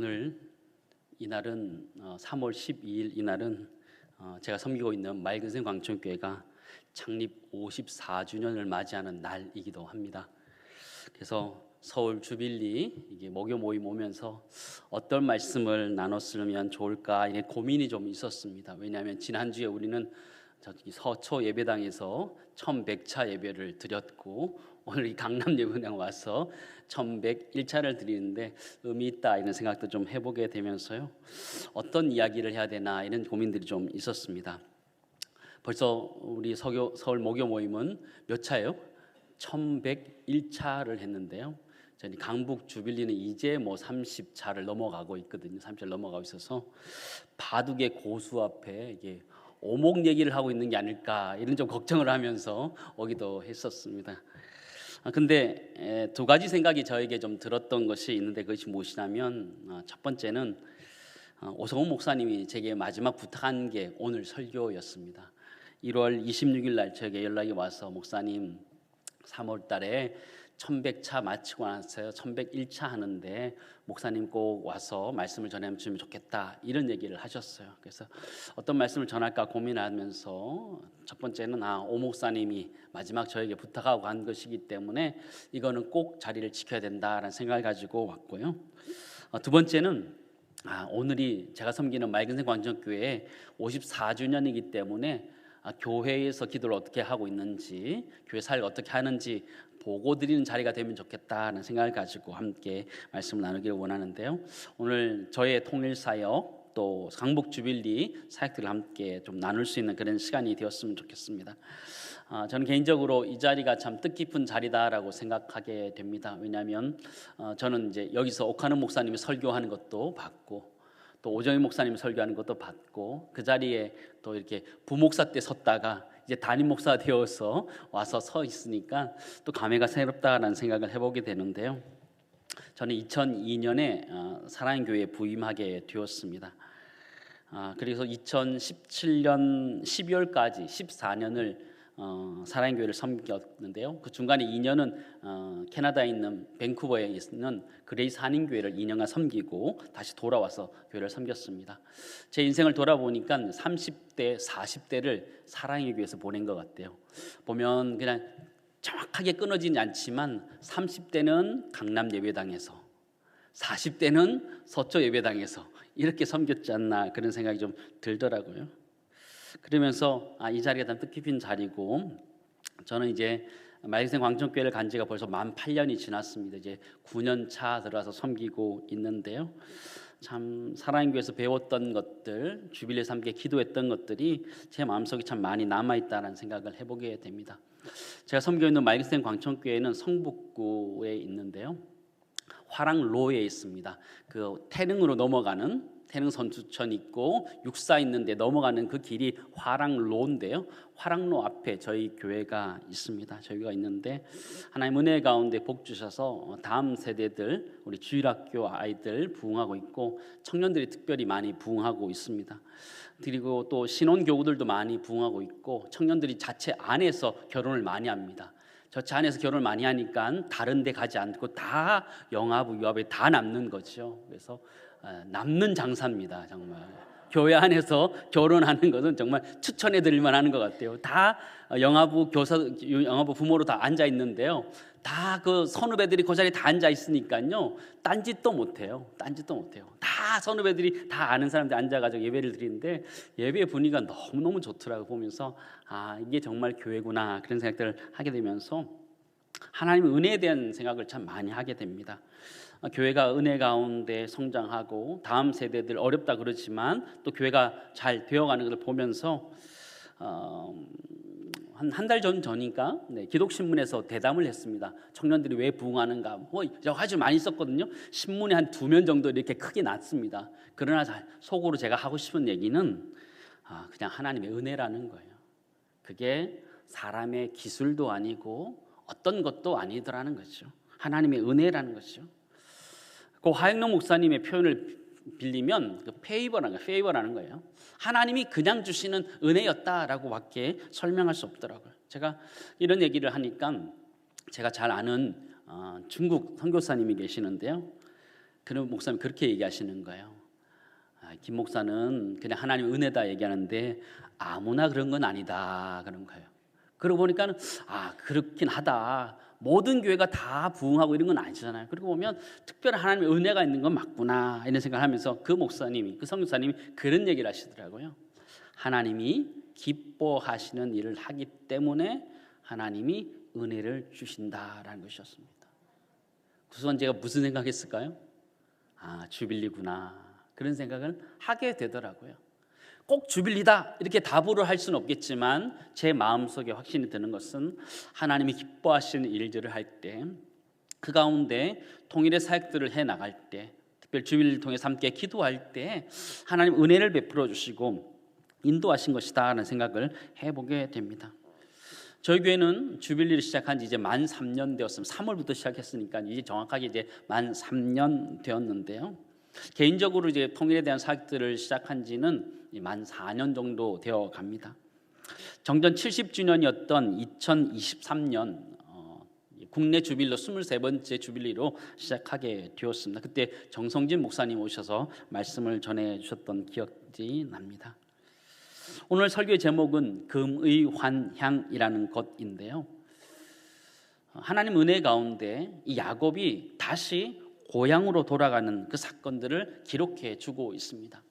오늘 이날은 3월 12일 이날은 제가 섬기고 있는 맑은생 광천교회가 창립 54주년을 맞이하는 날이기도 합니다. 그래서 서울 주빌리 이게 목요 모임 오면서 어떤 말씀을 나눴으면 좋을까 이런 고민이 좀 있었습니다. 왜냐하면 지난주에 우리는 저기 서초 예배당에서 1100차 예배를 드렸고 오늘 이 강남 예배당 와서 1101차를 드리는데 의미 있다 이런 생각도 좀 해보게 되면서요, 어떤 이야기를 해야 되나 이런 고민들이 좀 있었습니다. 벌써 우리 서울 목요 모임은 몇 차예요? 1101차를 했는데요, 저희 강북 주빌리는 이제 30차를 넘어가고 있거든요. 30차를 넘어가고 있어서 바둑의 고수 앞에 이게 오목 얘기를 하고 있는 게 아닐까 이런 좀 걱정을 하면서 오기도 했었습니다. 근데 두 가지 생각이 저에게 좀 들었던 것이 있는데, 그것이 무엇이냐면 첫 번째는 오성훈 목사님이 제게 마지막 부탁한 게 오늘 설교였습니다. 1월 26일 날 저에게 연락이 와서, 목사님 3월 달에 1100차 마치고 나서요 1101차 하는데 목사님 꼭 와서 말씀을 전해주면 좋겠다 이런 얘기를 하셨어요. 그래서 어떤 말씀을 전할까 고민하면서 첫 번째는 오 목사님이 마지막 저에게 부탁하고 한 것이기 때문에 이거는 꼭 자리를 지켜야 된다라는 생각을 가지고 왔고요. 두 번째는 오늘이 제가 섬기는 맑은생 광천교회 54주년이기 때문에 교회에서 기도를 어떻게 하고 있는지, 교회 사역을 어떻게 하는지 보고 드리는 자리가 되면 좋겠다는 생각을 가지고 함께 말씀을 나누기를 원하는데요. 오늘 저의 통일사역 또 강북 주빌리 사역들을 함께 좀 나눌 수 있는 그런 시간이 되었으면 좋겠습니다. 저는 개인적으로 이 자리가 참 뜻깊은 자리다라고 생각하게 됩니다. 왜냐하면 저는 이제 여기서 옥하는 목사님이 설교하는 것도 봤고, 또 오정희 목사님이 설교하는 것도 봤고, 그 자리에 또 이렇게 부목사 때 섰다가 이제 담임 목사가 되어서 와서 서 있으니까 또 감회가 새롭다라는 생각을 해보게 되는데요. 저는 2002년에 사랑의 교회에 부임하게 되었습니다. 그래서 2017년 12월까지 14년을 사랑의 교회를 섬겼는데요. 그 중간에 2년은 캐나다에 있는 밴쿠버에 있는 그레이스 한인교회를 2년간 섬기고 다시 돌아와서 교회를 섬겼습니다. 제 인생을 돌아보니까 30대, 40대를 사랑의 교회에서 보낸 것 같아요. 보면 그냥 정확하게 끊어지지 않지만 30대는 강남 예배당에서, 40대는 서초 예배당에서 이렇게 섬겼지 않나 그런 생각이 좀 들더라고요. 그러면서 이 자리가 참 뜻깊은 자리고, 저는 이제 맑은생 광천교회를 간 지가 벌써 만 8년이 지났습니다. 이제 9년 차 들어와서 섬기고 있는데요. 참 사랑의 교회에서 배웠던 것들, 주빌리에서 함께 기도했던 것들이 제 마음속에 참 많이 남아있다는 생각을 해보게 됩니다. 제가 섬기고 있는 맑은생 광천교회는 성북구에 있는데요, 화랑로에 있습니다. 그 태릉으로 넘어가는 태릉 선수촌 있고 육사 있는데 넘어가는 그 길이 화랑로인데요, 화랑로 앞에 저희 교회가 있습니다. 저희가 있는데 하나님 은혜 가운데 복 주셔서 다음 세대들, 우리 주일학교 아이들 부흥하고 있고, 청년들이 특별히 많이 부흥하고 있습니다. 그리고 또 신혼교우들도 많이 부흥하고 있고, 청년들이 자체 안에서 결혼을 많이 합니다. 저체 안에서 결혼을 많이 하니까 다른 데 가지 않고 다 영아부 유아부에 다 남는 거죠. 그래서 남는 장사입니다. 정말 교회 안에서 결혼하는 것은 정말 추천해 드릴 만한 것 같아요. 다 영아부 교사, 영아부 부모로 다 앉아 있는데요, 다 그 선후배들이 그 자리에 다 앉아 있으니까요, 딴짓도 못해요. 다 선후배들이 다 아는 사람들이 앉아가지고 예배를 드리는데 예배 분위기가 너무너무 좋더라고요. 보면서 이게 정말 교회구나 그런 생각들을 하게 되면서 하나님의 은혜에 대한 생각을 참 많이 하게 됩니다. 교회가 은혜 가운데 성장하고 다음 세대들 어렵다 그러지만 또 교회가 잘 되어가는 것을 보면서 한 달 전인가 기독신문에서 대담을 했습니다. 청년들이 왜 부흥하는가 여러 가지 많이 썼거든요. 신문에 한 2면 정도 이렇게 크게 났습니다. 그러나 속으로 제가 하고 싶은 얘기는 그냥 하나님의 은혜라는 거예요. 그게 사람의 기술도 아니고 어떤 것도 아니더라는 거죠. 하나님의 은혜라는 거죠. 그 하영록 목사님의 표현을 빌리면 그 페이버라는 거예요. 하나님이 그냥 주시는 은혜였다라고 밖에 설명할 수 없더라고요. 제가 이런 얘기를 하니까 제가 잘 아는 중국 선교사님이 계시는데요, 그런 목사님 그렇게 얘기하시는 거예요. 김 목사는 그냥 하나님 은혜다 얘기하는데 아무나 그런 건 아니다 그런 거예요. 그러고 보니까는 그렇긴 하다. 모든 교회가 다 부흥하고 이런 건 아니잖아요. 그리고 보면 특별한 하나님의 은혜가 있는 건 맞구나 이런 생각을 하면서 그 목사님이, 그 선교사님이 그런 얘기를 하시더라고요. 하나님이 기뻐하시는 일을 하기 때문에 하나님이 은혜를 주신다라는 것이었습니다. 우선 제가 무슨 생각했을까요? 주빌리구나 그런 생각을 하게 되더라고요. 꼭 주빌리다 이렇게 답으로 할 수는 없겠지만 제 마음속에 확신이 드는 것은 하나님이 기뻐하시는 일들을 할 때, 그 가운데 통일의 사역들을 해나갈 때, 특별히 주빌리를 통해서 함께 기도할 때 하나님 은혜를 베풀어 주시고 인도하신 것이다 라는 생각을 해보게 됩니다. 저희 교회는 주빌리를 시작한 지 이제 만 3년 되었습니다. 3월부터 시작했으니까 이제 정확하게 이제 만 3년 되었는데요. 개인적으로 이제 통일에 대한 사역들을 시작한 지는 만 4년 정도 되어 갑니다. 정전 70주년이었던 2023년 국내 주빌리로 23번째 주빌리로 시작하게 되었습니다. 그때 정성진 목사님 오셔서 말씀을 전해 주셨던 기억이 납니다. 오늘 설교의 제목은 금의 환향이라는 것인데요. 하나님 은혜 가운데 이 야곱이 다시 고향으로 돌아가는 그 사건들을 기록해 주고 있습니다.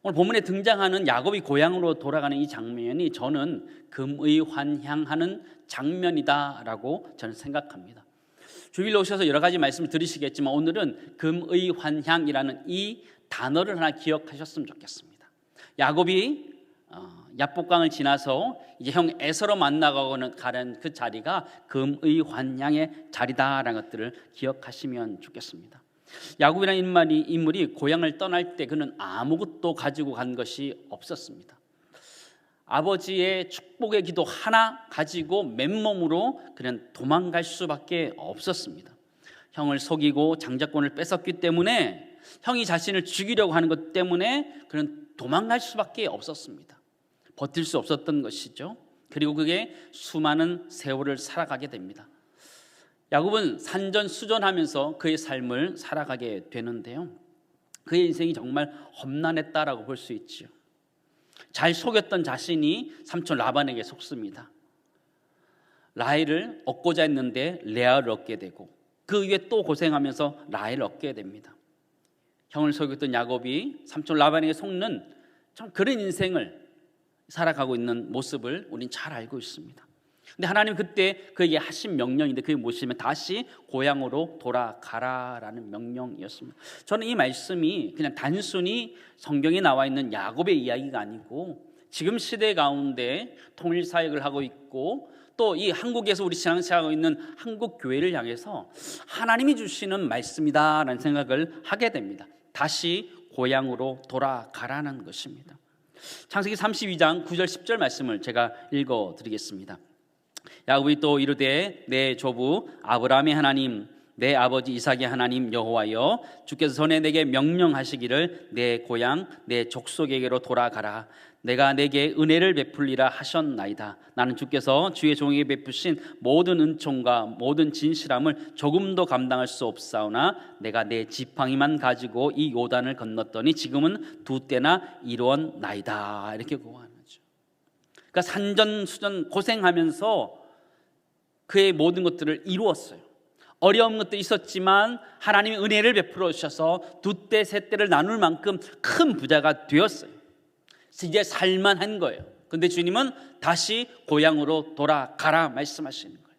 오늘 본문에 등장하는 야곱이 고향으로 돌아가는 이 장면이 저는 금의 환향하는 장면이다라고 저는 생각합니다. 주일로 오셔서 여러 가지 말씀을 들으시겠지만 오늘은 금의 환향이라는 이 단어를 하나 기억하셨으면 좋겠습니다. 야곱이 야복강을 지나서 이제 형 에서로 만나가는 가는 그 자리가 금의 환향의 자리다라는 것들을 기억하시면 좋겠습니다. 야곱이라는 인물이 고향을 떠날 때 그는 아무것도 가지고 간 것이 없었습니다. 아버지의 축복의 기도 하나 가지고 맨몸으로 그는 도망갈 수밖에 없었습니다. 형을 속이고 장자권을 뺏었기 때문에, 형이 자신을 죽이려고 하는 것 때문에 그는 도망갈 수밖에 없었습니다. 버틸 수 없었던 것이죠. 그리고 그게 수많은 세월을 살아가게 됩니다. 야곱은 산전수전하면서 그의 삶을 살아가게 되는데요. 그의 인생이 정말 험난했다라고 볼 수 있죠. 잘 속였던 자신이 삼촌 라반에게 속습니다. 라헬을 얻고자 했는데 레아를 얻게 되고, 그 위에 또 고생하면서 라헬을 얻게 됩니다. 형을 속였던 야곱이 삼촌 라반에게 속는 참 그런 인생을 살아가고 있는 모습을 우린 잘 알고 있습니다. 근데 하나님 그때 그에게 하신 명령인데, 그게 무엇이냐면 다시 고향으로 돌아가라라는 명령이었습니다. 저는 이 말씀이 그냥 단순히 성경에 나와 있는 야곱의 이야기가 아니고, 지금 시대 가운데 통일 사역을 하고 있고 또 이 한국에서 우리 신앙생활하고 있는 한국 교회를 향해서 하나님이 주시는 말씀이다라는 생각을 하게 됩니다. 다시 고향으로 돌아가라는 것입니다. 창세기 32장 9절 10절 말씀을 제가 읽어드리겠습니다. 야곱이 또 이르되 내 조부 아브라함의 하나님, 내 아버지 이삭의 하나님 여호와여, 주께서 전에 내게 명령하시기를 내 고향 내 족속에게로 돌아가라. 내가 내게 은혜를 베풀리라 하셨나이다. 나는 주께서 주의 종에게 베푸신 모든 은총과 모든 진실함을 조금도 감당할 수 없사오나 내가 내 지팡이만 가지고 이 요단을 건넜더니 지금은 두 때나 이루었나이다. 이렇게 고하는 거죠. 그러니까 산전수전 고생하면서 그의 모든 것들을 이루었어요. 어려운 것도 있었지만 하나님의 은혜를 베풀어 주셔서 두 때 세 때를 나눌 만큼 큰 부자가 되었어요. 이제 살만한 거예요. 그런데 주님은 다시 고향으로 돌아가라 말씀하시는 거예요.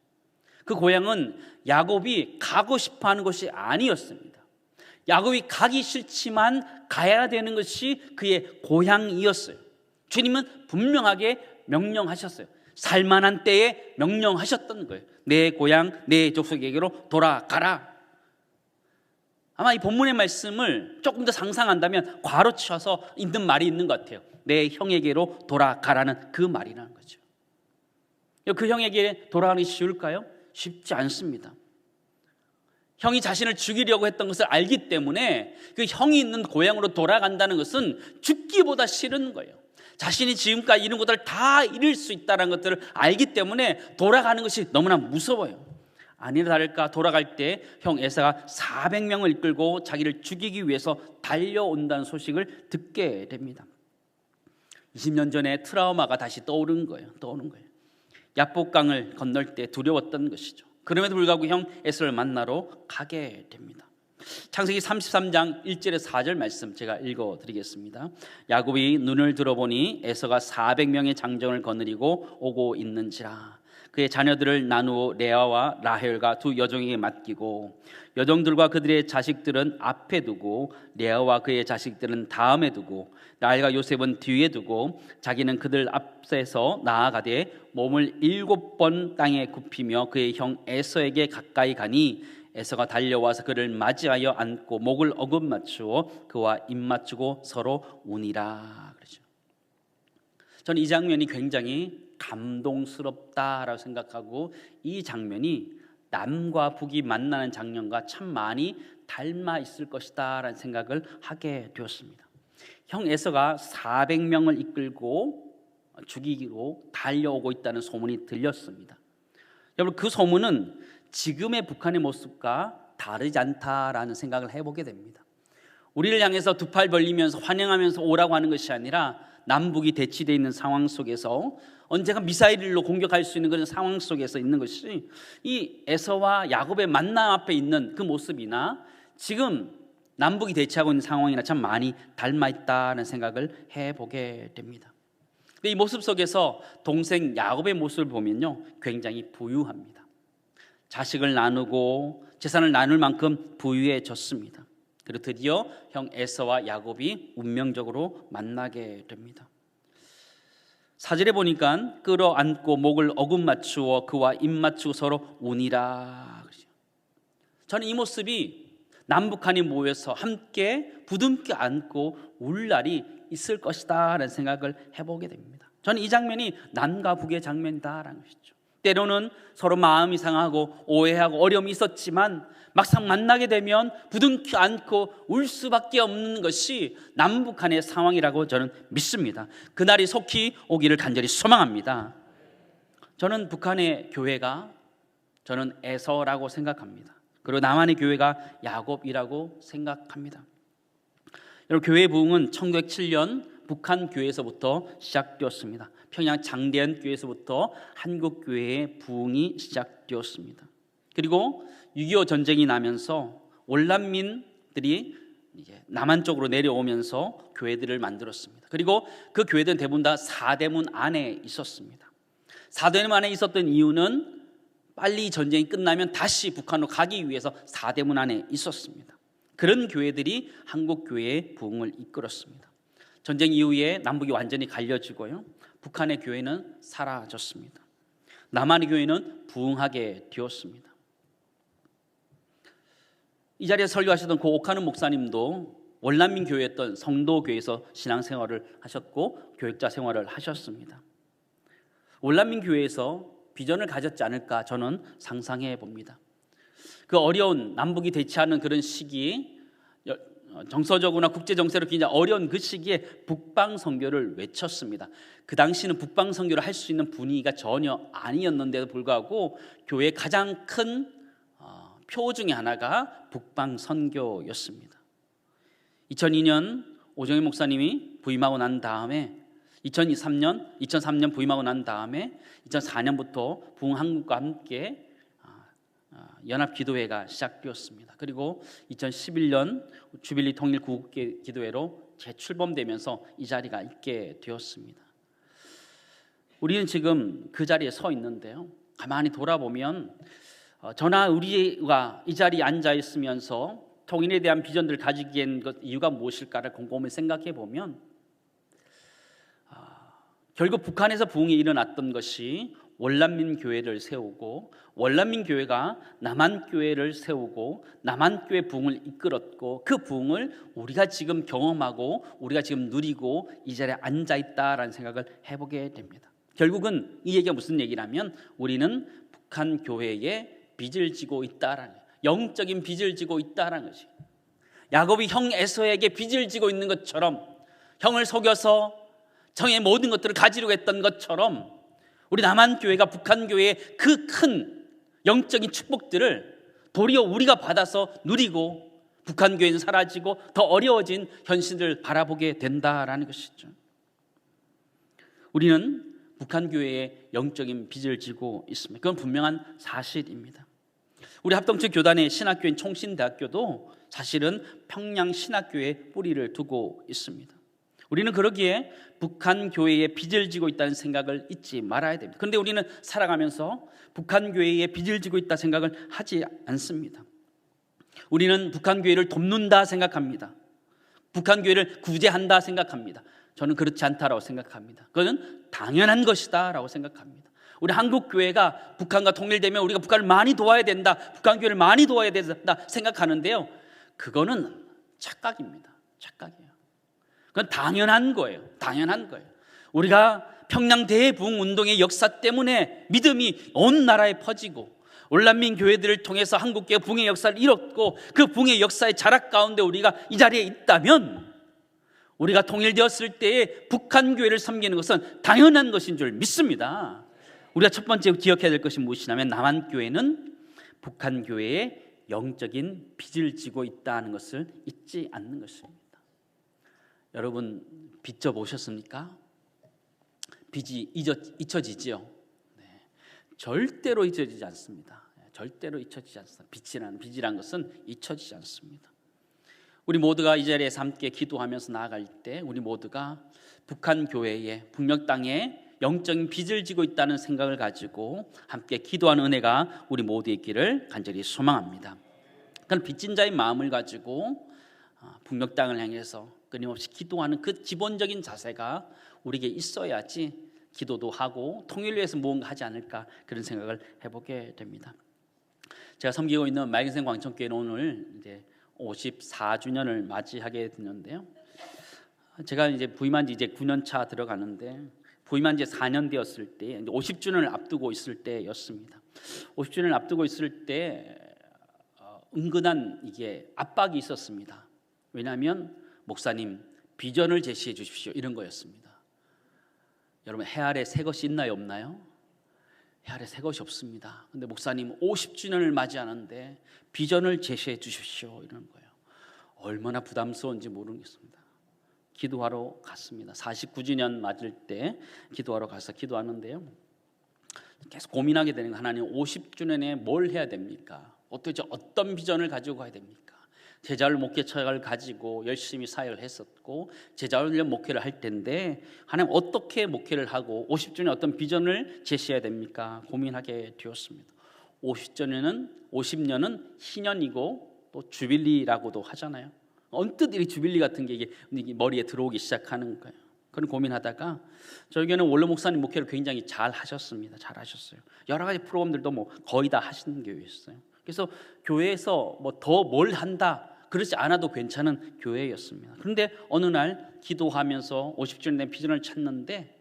그 고향은 야곱이 가고 싶어하는 것이 아니었습니다. 야곱이 가기 싫지만 가야 되는 것이 그의 고향이었어요. 주님은 분명하게 명령하셨어요. 살만한 때에 명령하셨던 거예요. 내 고향 내 족속에게로 돌아가라. 아마 이 본문의 말씀을 조금 더 상상한다면 괄호 쳐서 있는 말이 있는 것 같아요. 내 형에게로 돌아가라는 그 말이라는 거죠. 그 형에게 돌아가는 게 쉬울까요? 쉽지 않습니다. 형이 자신을 죽이려고 했던 것을 알기 때문에 그 형이 있는 고향으로 돌아간다는 것은 죽기보다 싫은 거예요. 자신이 지금까지 이런 것들을 다 잃을 수 있다는 것들을 알기 때문에 돌아가는 것이 너무나 무서워요. 아니나 다를까 돌아갈 때 형 에서가 400명을 이끌고 자기를 죽이기 위해서 달려온다는 소식을 듣게 됩니다. 20년 전에 트라우마가 다시 떠오르는 거예요. 야복강을 건널 때 두려웠던 것이죠. 그럼에도 불구하고 형 에서를 만나러 가게 됩니다. 창세기 33장 1절에서 4절 말씀 제가 읽어드리겠습니다. 야곱이 눈을 들어보니 에서가 400명의 장정을 거느리고 오고 있는지라. 그의 자녀들을 나누어 레아와 라헬과 두 여종에게 맡기고 여종들과 그들의 자식들은 앞에 두고 레아와 그의 자식들은 다음에 두고 라헬과 요셉은 뒤에 두고 자기는 그들 앞에서 나아가되 몸을 7번 땅에 굽히며 그의 형 에서에게 가까이 가니 에서가 달려와서 그를 맞이하여 안고 목을 어긋맞추어 그와 입맞추고 서로 우니라. 그렇죠. 저는 이 장면이 굉장히 감동스럽다라고 생각하고 이 장면이 남과 북이 만나는 장면과 참 많이 닮아 있을 것이다 라는 생각을 하게 되었습니다. 형 에서가 400명을 이끌고 죽이기로 달려오고 있다는 소문이 들렸습니다. 여러분, 그 소문은 지금의 북한의 모습과 다르지 않다라는 생각을 해보게 됩니다. 우리를 향해서 두 팔 벌리면서 환영하면서 오라고 하는 것이 아니라 남북이 대치되어 있는 상황 속에서 언젠가 미사일로 공격할 수 있는 그런 상황 속에서 있는 것이 이 에서와 야곱의 만남 앞에 있는 그 모습이나 지금 남북이 대치하고 있는 상황이나 참 많이 닮아 있다는 생각을 해보게 됩니다. 이 모습 속에서 동생 야곱의 모습을 보면요, 굉장히 부유합니다. 자식을 나누고 재산을 나눌 만큼 부유해졌습니다. 그리고 드디어 형 에서와 야곱이 운명적으로 만나게 됩니다. 4절에 보니까 끌어안고 목을 어긋맞추어 그와 입맞추고 서로 우니라. 저는 이 모습이 남북한이 모여서 함께 부둥켜 안고 울 날이 있을 것이다 라는 생각을 해보게 됩니다. 저는 이 장면이 남과 북의 장면이다라는 것이죠. 때로는 서로 마음이 상하고 오해하고 어려움이 있었지만 막상 만나게 되면 부둥켜 안고 울 수밖에 없는 것이 남북한의 상황이라고 저는 믿습니다. 그날이 속히 오기를 간절히 소망합니다. 저는 북한의 교회가 저는 에서라고 생각합니다. 그리고 남한의 교회가 야곱이라고 생각합니다. 여러분, 교회의 부흥은 1907년 북한 교회에서부터 시작되었습니다. 평양 장대한 교회에서부터 한국 교회의 부흥이 시작되었습니다. 그리고 6.25 전쟁이 나면서 월난민들이 이제 남한 쪽으로 내려오면서 교회들을 만들었습니다. 그리고 그 교회들은 대부분 다 사대문 안에 있었습니다. 사대문 안에 있었던 이유는 빨리 전쟁이 끝나면 다시 북한으로 가기 위해서 사대문 안에 있었습니다. 그런 교회들이 한국 교회의 부흥을 이끌었습니다. 전쟁 이후에 남북이 완전히 갈려지고요, 북한의 교회는 사라졌습니다. 남한의 교회는 부흥하게 되었습니다. 이 자리에 설교하셨던 고 옥하는 목사님도 월난민 교회였던 성도교회에서 신앙생활을 하셨고 교육자 생활을 하셨습니다. 월난민 교회에서 비전을 가졌지 않을까 저는 상상해 봅니다. 그 어려운 남북이 대치하는 그런 시기, 정서적으로나 국제정세로 굉장히 어려운 그 시기에 북방 선교를 외쳤습니다. 그 당시는 북방 선교를 할 수 있는 분위기가 전혀 아니었는데도 불구하고 교회의 가장 큰 표 중에 하나가 북방 선교였습니다. 2002년 오정희 목사님이 부임하고 난 다음에 2003년 부임하고 난 다음에 2004년부터 부흥한국과 함께 연합기도회가 시작되었습니다. 그리고 2011년 주빌리 통일 구국계 기도회로 재출범되면서 이 자리가 있게 되었습니다. 우리는 지금 그 자리에 서 있는데요, 가만히 돌아보면 저나 우리가 이 자리에 앉아 있으면서 통일에 대한 비전들을 가지기엔 이유가 무엇일까를 곰곰이 생각해 보면 결국 북한에서 부흥이 일어났던 것이 월난민 교회를 세우고 월난민 교회가 남한 교회를 세우고 남한 교회 부흥을 이끌었고 그 부흥을 우리가 지금 경험하고 우리가 지금 누리고 이 자리에 앉아 있다라는 생각을 해보게 됩니다. 결국은 이 얘기가 무슨 얘기냐면 우리는 북한 교회에 빚을 지고 있다라는, 영적인 빚을 지고 있다라는 것이, 야곱이 형 에서에게 빚을 지고 있는 것처럼 형을 속여서 정의 모든 것들을 가지려고 했던 것처럼 우리 남한 교회가 북한 교회의 그 큰 영적인 축복들을 도리어 우리가 받아서 누리고 북한 교회는 사라지고 더 어려워진 현실을 바라보게 된다라는 것이죠. 우리는 북한 교회의 영적인 빚을 지고 있습니다. 그건 분명한 사실입니다. 우리 합동체 교단의 신학교인 총신대학교도 사실은 평양 신학교에 뿌리를 두고 있습니다. 우리는 그러기에 북한 교회에 빚을 지고 있다는 생각을 잊지 말아야 됩니다. 그런데 우리는 살아가면서 북한 교회에 빚을 지고 있다 생각을 하지 않습니다. 우리는 북한 교회를 돕는다 생각합니다. 북한 교회를 구제한다 생각합니다. 저는 그렇지 않다라고 생각합니다. 그것은 당연한 것이다 라고 생각합니다. 우리 한국 교회가 북한과 통일되면 우리가 북한을 많이 도와야 된다, 북한 교회를 많이 도와야 된다 생각하는데요, 그거는 착각입니다. 착각이에요. 그건 당연한 거예요. 당연한 거예요. 우리가 평양 대부흥 운동의 역사 때문에 믿음이 온 나라에 퍼지고 올란민 교회들을 통해서 한국교회 부흥의 역사를 이뤘고 그 부흥의 역사의 자락 가운데 우리가 이 자리에 있다면 우리가 통일되었을 때에 북한 교회를 섬기는 것은 당연한 것인 줄 믿습니다. 우리가 첫 번째 기억해야 될 것이 무엇이냐면 남한 교회는 북한 교회의 영적인 빚을 지고 있다는 것을 잊지 않는 것입니다. 여러분 빚 져 보셨습니까? 빚이 잊혀지지요? 네. 절대로 잊혀지지 않습니다. 절대로 잊혀지지 않습니다. 빚이라는 것은 잊혀지지 않습니다. 우리 모두가 이 자리에서 함께 기도하면서 나아갈 때 우리 모두가 북한 교회에, 북녘 땅에 영적인 빚을 지고 있다는 생각을 가지고 함께 기도하는 은혜가 우리 모두에 있기를 간절히 소망합니다. 그런 빚진 자의 마음을 가지고 북녘 땅을 향해서 끊임없이 기도하는 그 기본적인 자세가 우리에게 있어야지 기도도 하고 통일을 위해서 무언가 하지 않을까, 그런 생각을 해보게 됩니다. 제가 섬기고 있는 맑은생 광천교회는 오늘 이제 54주년을 맞이하게 됐는데요. 제가 이제 부임한 지 이제 9년 차 들어가는데 부임한 지 4년 되었을 때 50주년을 앞두고 있을 때였습니다. 50주년을 앞두고 있을 때 은근한 이게 압박이 있었습니다. 왜냐하면 목사님 비전을 제시해 주십시오, 이런 거였습니다. 여러분 해 아래 새 것이 있나요, 없나요? 해 아래 새 것이 없습니다. 근데 목사님 50주년을 맞이하는데 비전을 제시해 주십시오, 이런 거예요. 얼마나 부담스러운지 모르겠습니다. 기도하러 갔습니다. 49주년 맞을 때 기도하러 가서 기도하는데요, 계속 고민하게 되는 거, 하나님 50주년에 뭘 해야 됩니까? 어떻게 어떤 비전을 가지고 가야 됩니까? 제자훈련 목회 처약을 가지고 열심히 사역을 했었고 제자훈련 목회를 할 텐데 하나님 어떻게 목회를 하고 50주년에 어떤 비전을 제시해야 됩니까? 고민하게 되었습니다. 50년은 희년이고 또 주빌리라고도 하잖아요. 언뜻 이 주빌리 같은 게 이게 머리에 들어오기 시작하는 거예요. 그런 고민하다가 저희 교회는 원로 목사님 목회를 굉장히 잘 하셨습니다. 잘 하셨어요. 여러 가지 프로그램들도 뭐 거의 다 하시는 교회였어요. 그래서 교회에서 뭐 더 뭘 한다 그러지 않아도 괜찮은 교회였습니다. 그런데 어느 날 기도하면서 50주년 된 비전을 찾는데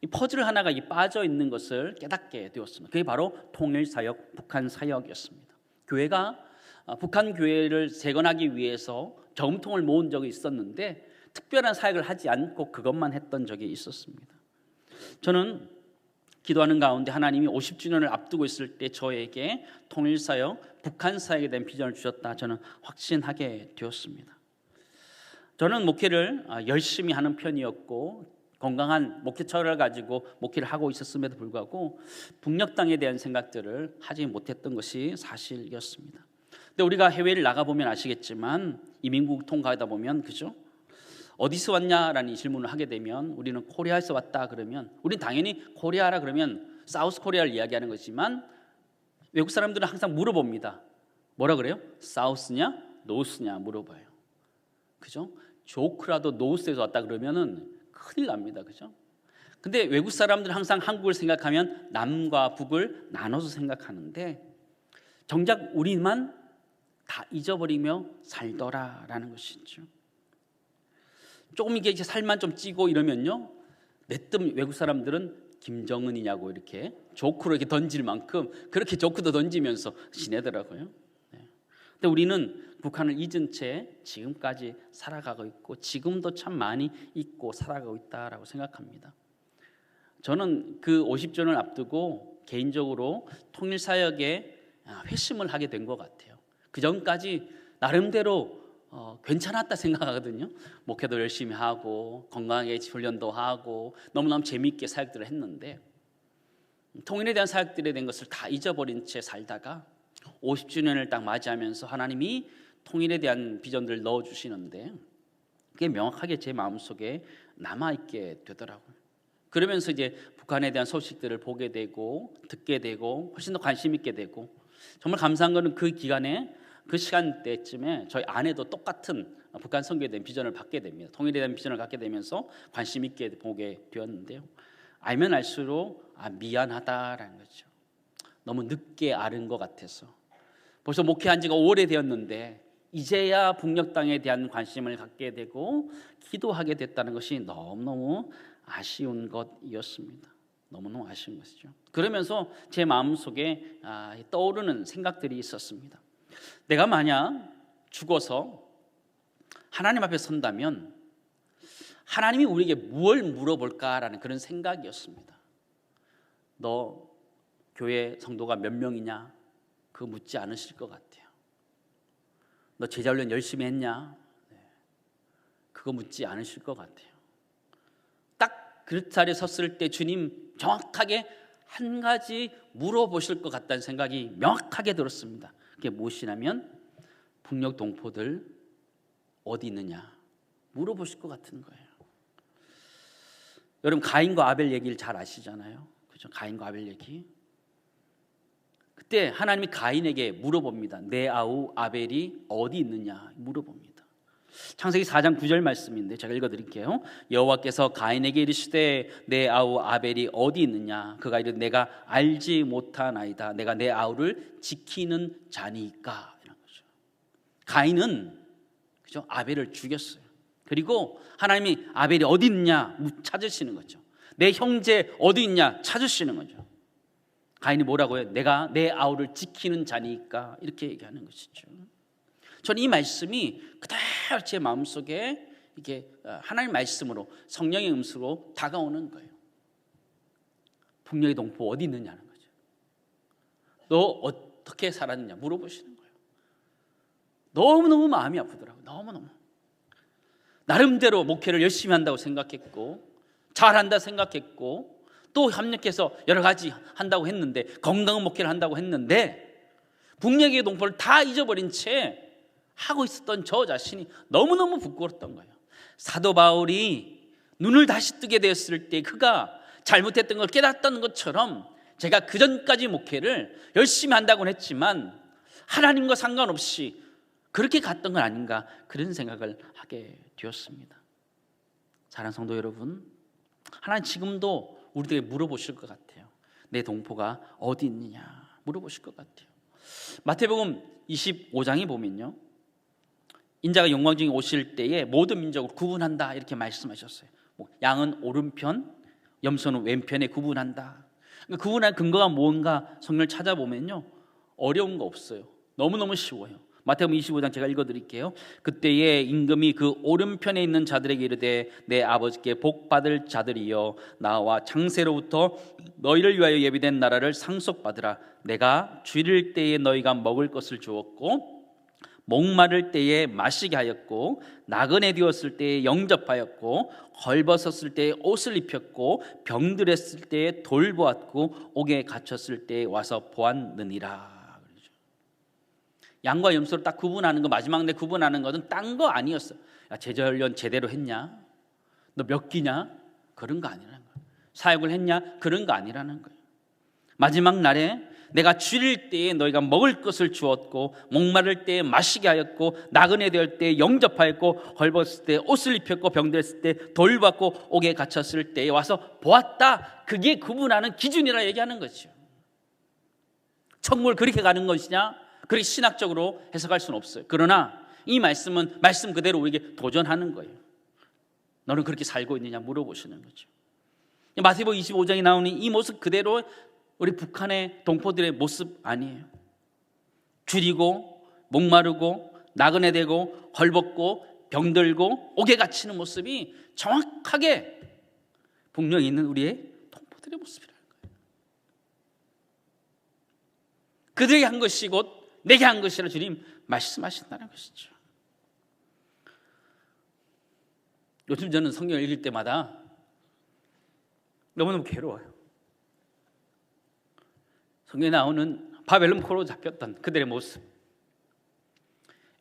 이 퍼즐 하나가 빠져 있는 것을 깨닫게 되었습니다. 그게 바로 통일사역, 북한사역이었습니다. 교회가 북한 교회를 재건하기 위해서 저금통을 모은 적이 있었는데 특별한 사역을 하지 않고 그것만 했던 적이 있었습니다. 저는 기도하는 가운데 하나님이 50주년을 앞두고 있을 때 저에게 통일사역, 북한사역에 대한 비전을 주셨다, 저는 확신하게 되었습니다. 저는 목회를 열심히 하는 편이었고 건강한 목회 처를 가지고 목회를 하고 있었음에도 불구하고 북녘 땅에 대한 생각들을 하지 못했던 것이 사실이었습니다. 근데 우리가 해외를 나가보면 아시겠지만 이민국 통과하다 보면 그죠? 어디서 왔냐라는 질문을 하게 되면 우리는 코리아에서 왔다 그러면 우리는 당연히 코리아라 그러면 사우스 코리아를 이야기하는 거지만 외국 사람들은 항상 물어봅니다. 뭐라 그래요? 사우스냐 노스냐 물어봐요. 그죠? 조크라도 노스에서 왔다 그러면은 큰일 납니다. 그죠? 근데 외국 사람들은 항상 한국을 생각하면 남과 북을 나눠서 생각하는데 정작 우리만 다 잊어버리며 살더라라는 것이죠. 조금 이게 살만 좀 찌고 이러면요, 내뜸 외국 사람들은 김정은이냐고 이렇게 조크로 이렇게 던질 만큼 그렇게 조크도 던지면서 지내더라고요. 근데 우리는 북한을 잊은 채 지금까지 살아가고 있고 지금도 참 많이 잊고 살아가고 있다라고 생각합니다. 저는 그 50주년을 앞두고 개인적으로 통일사역에 회심을 하게 된 것 같아요. 그 전까지 나름대로 괜찮았다 생각하거든요. 목회도 열심히 하고 건강하게 훈련도 하고 너무너무 재미있게 사역들을 했는데 통일에 대한 사역들에 대한 것을 다 잊어버린 채 살다가 50주년을 딱 맞이하면서 하나님이 통일에 대한 비전들을 넣어주시는데 그게 명확하게 제 마음속에 남아있게 되더라고요. 그러면서 이제 북한에 대한 소식들을 보게 되고 듣게 되고 훨씬 더 관심 있게 되고, 정말 감사한 거는 그 기간에 그 시간대쯤에 저희 아내도 똑같은 북한 선교에 대한 비전을 받게 됩니다. 통일에 대한 비전을 갖게 되면서 관심 있게 보게 되었는데요. 알면 알수록 미안하다라는 거죠. 너무 늦게 아는 것 같아서. 벌써 목회한 지가 오래되었는데 이제야 북녘 땅에 대한 관심을 갖게 되고 기도하게 됐다는 것이 너무너무 아쉬운 것이었습니다. 너무너무 아쉬운 것이죠. 그러면서 제 마음속에 떠오르는 생각들이 있었습니다. 내가 만약 죽어서 하나님 앞에 선다면 하나님이 우리에게 무엇을 물어볼까라는 그런 생각이었습니다. 너 교회 성도가 몇 명이냐? 그거 묻지 않으실 것 같아요. 너 제자훈련 열심히 했냐? 그거 묻지 않으실 것 같아요. 딱 그 자리에 섰을 때 주님 정확하게 한 가지 물어보실 것 같다는 생각이 명확하게 들었습니다. 그게 무엇이냐면 북녘 동포들 어디 있느냐 물어보실 것 같은 거예요. 여러분 가인과 아벨 얘기를 잘 아시잖아요. 그렇죠? 가인과 아벨 얘기. 그때 하나님이 가인에게 물어봅니다. 내 아우 아벨이 어디 있느냐 물어봅니다. 창세기 4장 9절 말씀인데 제가 읽어드릴게요. 여호와께서 가인에게 이르시되 내 아우 아벨이 어디 있느냐? 그가 이르되 내가 알지 못하나이다. 내가 내 아우를 지키는 자니까. 이런 거죠. 가인은 그죠? 아벨을 죽였어요. 그리고 하나님이 아벨이 어디 있느냐 찾으시는 거죠. 내 형제 어디 있냐 찾으시는 거죠. 가인이 뭐라고 해요? 내가 내 아우를 지키는 자니까 이렇게 얘기하는 것이죠. 저는 이 말씀이 그대로 제 마음속에 이게 하나님 말씀으로 성령의 음수로 다가오는 거예요. 북녘의 동포 어디 있느냐는 거죠. 너 어떻게 살았느냐 물어보시는 거예요. 너무너무 마음이 아프더라고요. 너무너무. 나름대로 목회를 열심히 한다고 생각했고 잘한다 생각했고 또 협력해서 여러 가지 한다고 했는데 건강한 목회를 한다고 했는데 북녘의 동포를 다 잊어버린 채 하고 있었던 저 자신이 너무너무 부끄러웠던 거예요. 사도 바울이 눈을 다시 뜨게 되었을 때 그가 잘못했던 걸 깨닫던 것처럼 제가 그 전까지 목회를 열심히 한다고는 했지만 하나님과 상관없이 그렇게 갔던 건 아닌가 그런 생각을 하게 되었습니다. 사랑하는 성도 여러분, 하나님 지금도 우리들에게 물어보실 것 같아요. 내 동포가 어디 있느냐 물어보실 것 같아요. 마태복음 25장에 보면요, 인자가 영광 중에 오실 때에 모든 민족을 구분한다 이렇게 말씀하셨어요. 양은 오른편, 염소는 왼편에 구분한다. 구분할 근거가 뭔가 성경을 찾아보면요 어려운 거 없어요. 너무너무 쉬워요. 마태복음 25장 제가 읽어드릴게요. 그때에 임금이 그 오른편에 있는 자들에게 이르되 내 아버지께 복받을 자들이여 나와 창세로부터 너희를 위하여 예비된 나라를 상속받으라. 내가 줄일 때에 너희가 먹을 것을 주었고 목마를 때에 마시게 하였고 나그네 되었을 때에 영접하였고 헐벗었을 때에 옷을 입혔고 병들었을 때에 돌보았고 옥에 갇혔을 때에 와서 보았느니라. 양과 염소를 딱 구분하는 거, 마지막 내 구분하는 것은 딴 거 아니었어. 야, 제자훈련 제대로 했냐? 너 몇 기냐? 그런 거 아니라는 거예요. 사역을 했냐? 그런 거 아니라는 거예요. 마지막 날에 내가 줄일 때에 너희가 먹을 것을 주었고 목마를 때에 마시게 하였고 나그네 될 때에 영접하였고 헐벗을 때에 옷을 입혔고 병들었을 때 돌봤고 옥에 갇혔을 때에 와서 보았다. 그게 구분하는 기준이라 얘기하는 거죠. 천국을 그렇게 가는 것이냐? 그렇게 신학적으로 해석할 수는 없어요. 그러나 이 말씀은 말씀 그대로 우리에게 도전하는 거예요. 너는 그렇게 살고 있느냐 물어보시는 거죠. 마태복음 25장에 나오는 이 모습 그대로 우리 북한의 동포들의 모습 아니에요. 줄이고 목마르고 나그네 되고 헐벗고 병들고 옥에 갇히는 모습이 정확하게 북녘에 있는 우리의 동포들의 모습이라는 거예요. 그들에게 한 것이 곧 내게 한 것이라 주님 말씀하신다는 것이죠. 요즘 저는 성경을 읽을 때마다 너무너무 괴로워요. 성경에 나오는 바벨론 포로로 잡혔던 그들의 모습,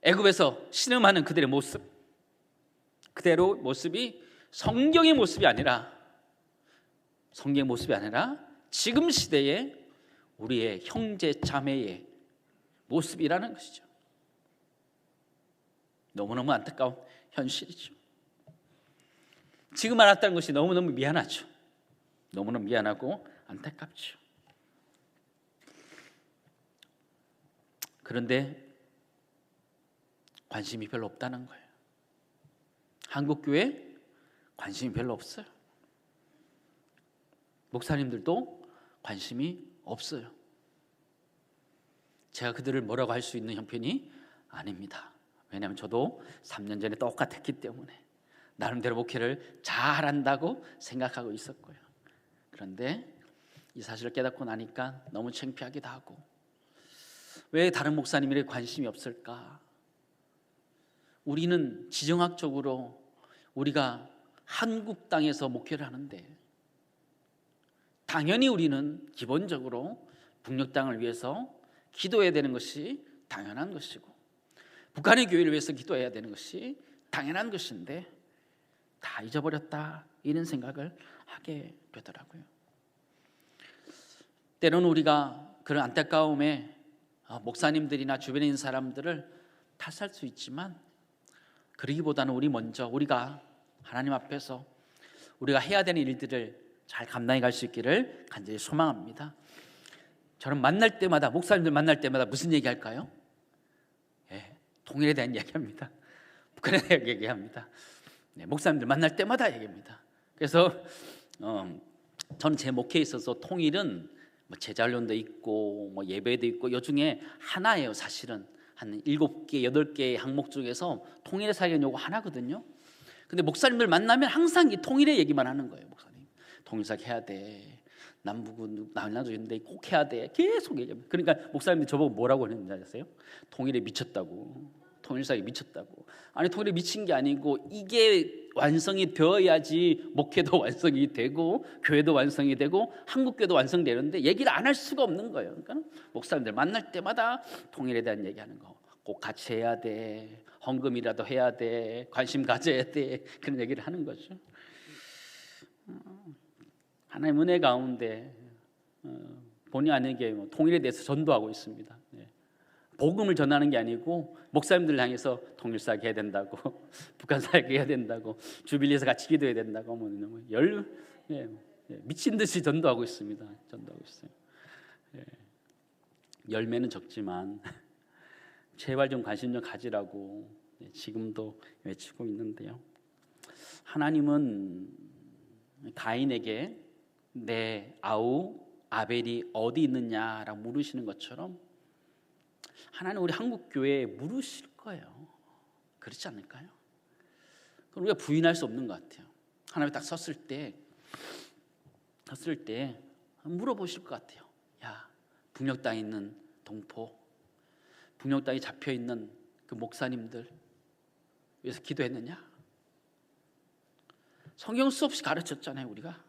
애굽에서 신음하는 그들의 모습, 그대로 모습이 성경의 모습이 아니라 지금 시대의 우리의 형제 자매의 모습이라는 것이죠. 너무너무 안타까운 현실이죠. 지금 알았다는 것이 너무너무 미안하죠. 너무너무 미안하고 안타깝죠. 그런데 관심이 별로 없다는 거예요. 한국교회 관심이 별로 없어요. 목사님들도 관심이 없어요. 제가 그들을 뭐라고 할 수 있는 형편이 아닙니다. 왜냐하면 저도 3년 전에 똑같았기 때문에 나름대로 목회를 잘한다고 생각하고 있었고요. 그런데 이 사실을 깨닫고 나니까 너무 창피하기도 하고, 왜 다른 목사님들에 관심이 없을까? 우리는 지정학적으로 우리가 한국 땅에서 목회를 하는데 당연히 우리는 기본적으로 북녘 땅을 위해서 기도해야 되는 것이 당연한 것이고, 북한의 교회를 위해서 기도해야 되는 것이 당연한 것인데 다 잊어버렸다, 이런 생각을 하게 되더라고요. 때로는 우리가 그런 안타까움에 목사님들이나 주변에 있는 사람들을 탓할 수 있지만, 그러기보다는 우리가 하나님 앞에서 우리가 해야 되는 일들을 잘 감당해 갈 수 있기를 간절히 소망합니다. 저는 목사님들 만날 때마다 무슨 얘기할까요? 통일에 대한 얘기합니다. 북한에 대한 얘기합니다. 목사님들 만날 때마다 얘기합니다. 그래서 저는 제 목회에 있어서 통일은 제자훈련도 있고 예배도 있고 요 중에 하나예요. 사실은 한 7개, 8개의 항목 중에서 통일의 사역은 요거 하나거든요. 근데 목사님들 만나면 항상 이 통일의 얘기만 하는 거예요. 목사님, 통일사역 해야 돼. 남북은 나눠져 있는데 꼭 해야 돼. 계속 얘기합니다. 그러니까 목사님들이 저보고 뭐라고 했는지 아세요? 통일에 미쳤다고. 통일사역에 미쳤다고. 아니, 통일에 미친 게 아니고 이게 완성이 되어야지 목회도 완성이 되고 교회도 완성이 되고 한국교회도 완성되는데 얘기를 안 할 수가 없는 거예요. 그러니까 목사님들 만날 때마다 통일에 대한 얘기하는 거. 꼭 같이 해야 돼. 헌금이라도 해야 돼. 관심 가져야 돼. 그런 얘기를 하는 거죠. 하나님의 은혜 가운데 본의 아니게 통일에 대해서 전도하고 있습니다. 복음을 전하는 게 아니고 목사님들 향해서 통일사역 해야 된다고, 북한 사역 해야 된다고, 주빌리에서 같이 기도해야 된다고 미친 듯이 전도하고 있습니다. 전도하고 있어요. 열매는 적지만 제발 좀 관심 좀 가지라고 지금도 외치고 있는데요. 하나님은 가인에게 내 아우 아벨이 어디 있느냐라고 물으시는 것처럼 하나님 우리 한국 교회에 물으실 거예요. 그렇지 않을까요? 그럼 우리가 부인할 수 없는 것 같아요. 하나님이 딱 섰을 때 물어보실 것 같아요. 야, 북녘 땅에 있는 동포, 북녘 땅에 잡혀 있는 그 목사님들 위해서 기도했느냐? 성경 수없이 가르쳤잖아요. 우리가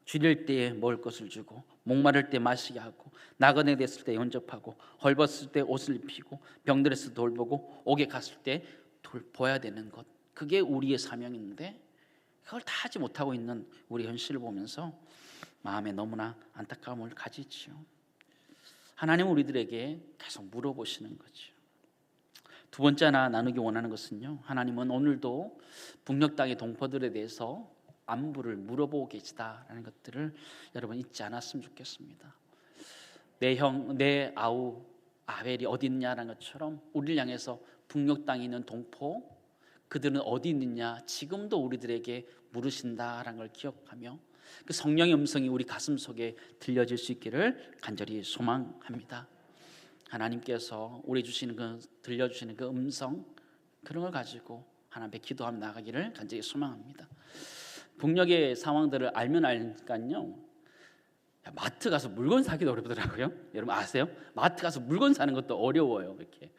줄일 때에 먹을 것을 주고, 목마를 때 마시게 하고, 나그네 됐을 때 영접하고, 헐벗을 때 옷을 입히고, 병들었을 때 돌보고, 옥에 갔을 때 돌봐야 되는 것, 그게 우리의 사명인데 그걸 다 하지 못하고 있는 우리 현실을 보면서 마음에 너무나 안타까움을 가지지요. 하나님은 우리들에게 계속 물어보시는 거죠. 두 번째 하나 나누기 원하는 것은요, 하나님은 오늘도 북녘 땅의 동포들에 대해서 안부를 물어보고 계시다라는 것들을 여러분 잊지 않았으면 좋겠습니다. 내 아우 아벨이 어디 있냐라는 것처럼 우리를 향해서 북녘 땅에 있는 동포, 그들은 어디 있느냐 지금도 우리들에게 물으신다라는 걸 기억하며 그 성령의 음성이 우리 가슴 속에 들려질 수 있기를 간절히 소망합니다. 하나님께서 우리 들려주시는 그 음성, 그런 걸 가지고 하나님께 기도하며 나가기를 간절히 소망합니다. 북녘의 상황들을 알면 알니까요, 마트 가서 물건 사기도 어렵더라고요. 여러분 아세요? 마트 가서 물건 사는 것도 어려워요. 이렇게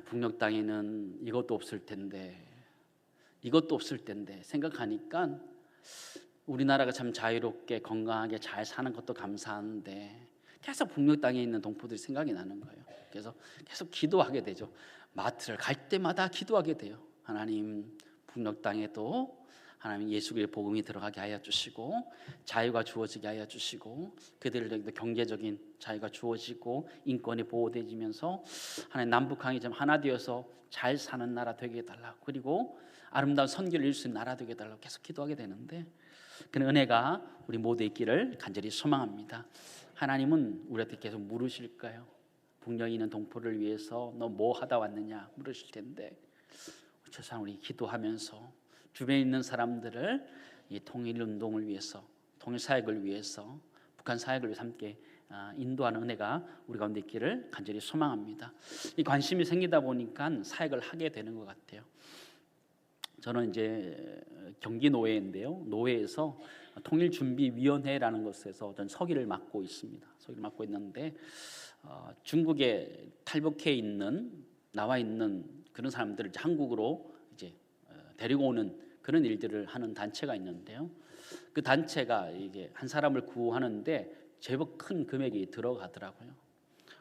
북녘 땅에는 이것도 없을 텐데 이것도 없을 텐데 생각하니까 우리나라가 참 자유롭게 건강하게 잘 사는 것도 감사한데 계속 북녘 땅에 있는 동포들이 생각이 나는 거예요. 그래서 계속 기도하게 되죠. 마트를 갈 때마다 기도하게 돼요. 하나님, 북녘 땅에도 하나님 예수 그리스도의 복음이 들어가게 하여 주시고 자유가 주어지게 하여 주시고 그들에게도 경제적인 자유가 주어지고 인권이 보호되면서 하나님 남북한이 좀 하나 되어서 잘 사는 나라 되게 해달라고, 그리고 아름다운 선교를 이룰 수 있는 나라 되게 해달라고 계속 기도하게 되는데, 그 은혜가 우리 모두 있기를 간절히 소망합니다. 하나님은 우리한테 계속 물으실까요? 북녘에 있는 동포를 위해서 너 뭐 하다 왔느냐 물으실 텐데, 최소한 우리 기도하면서 주변에 있는 사람들을 이 통일운동을 위해서, 통일사역을 위해서, 북한 사역을 위해서 함께 인도하는 은혜가 우리 가운데 있기를 간절히 소망합니다. 이 관심이 생기다 보니까 사역을 하게 되는 것 같아요. 저는 이제 경기 노회인데요. 노회에서 통일준비위원회라는 것에서 전 서기를 맡고 있습니다. 서기를 맡고 있는데 중국에 탈북해 나와 있는 그런 사람들을 한국으로 이제 데리고 오는 그런 일들을 하는 단체가 있는데요. 그 단체가 이게 한 사람을 구하는데 제법 큰 금액이 들어가더라고요.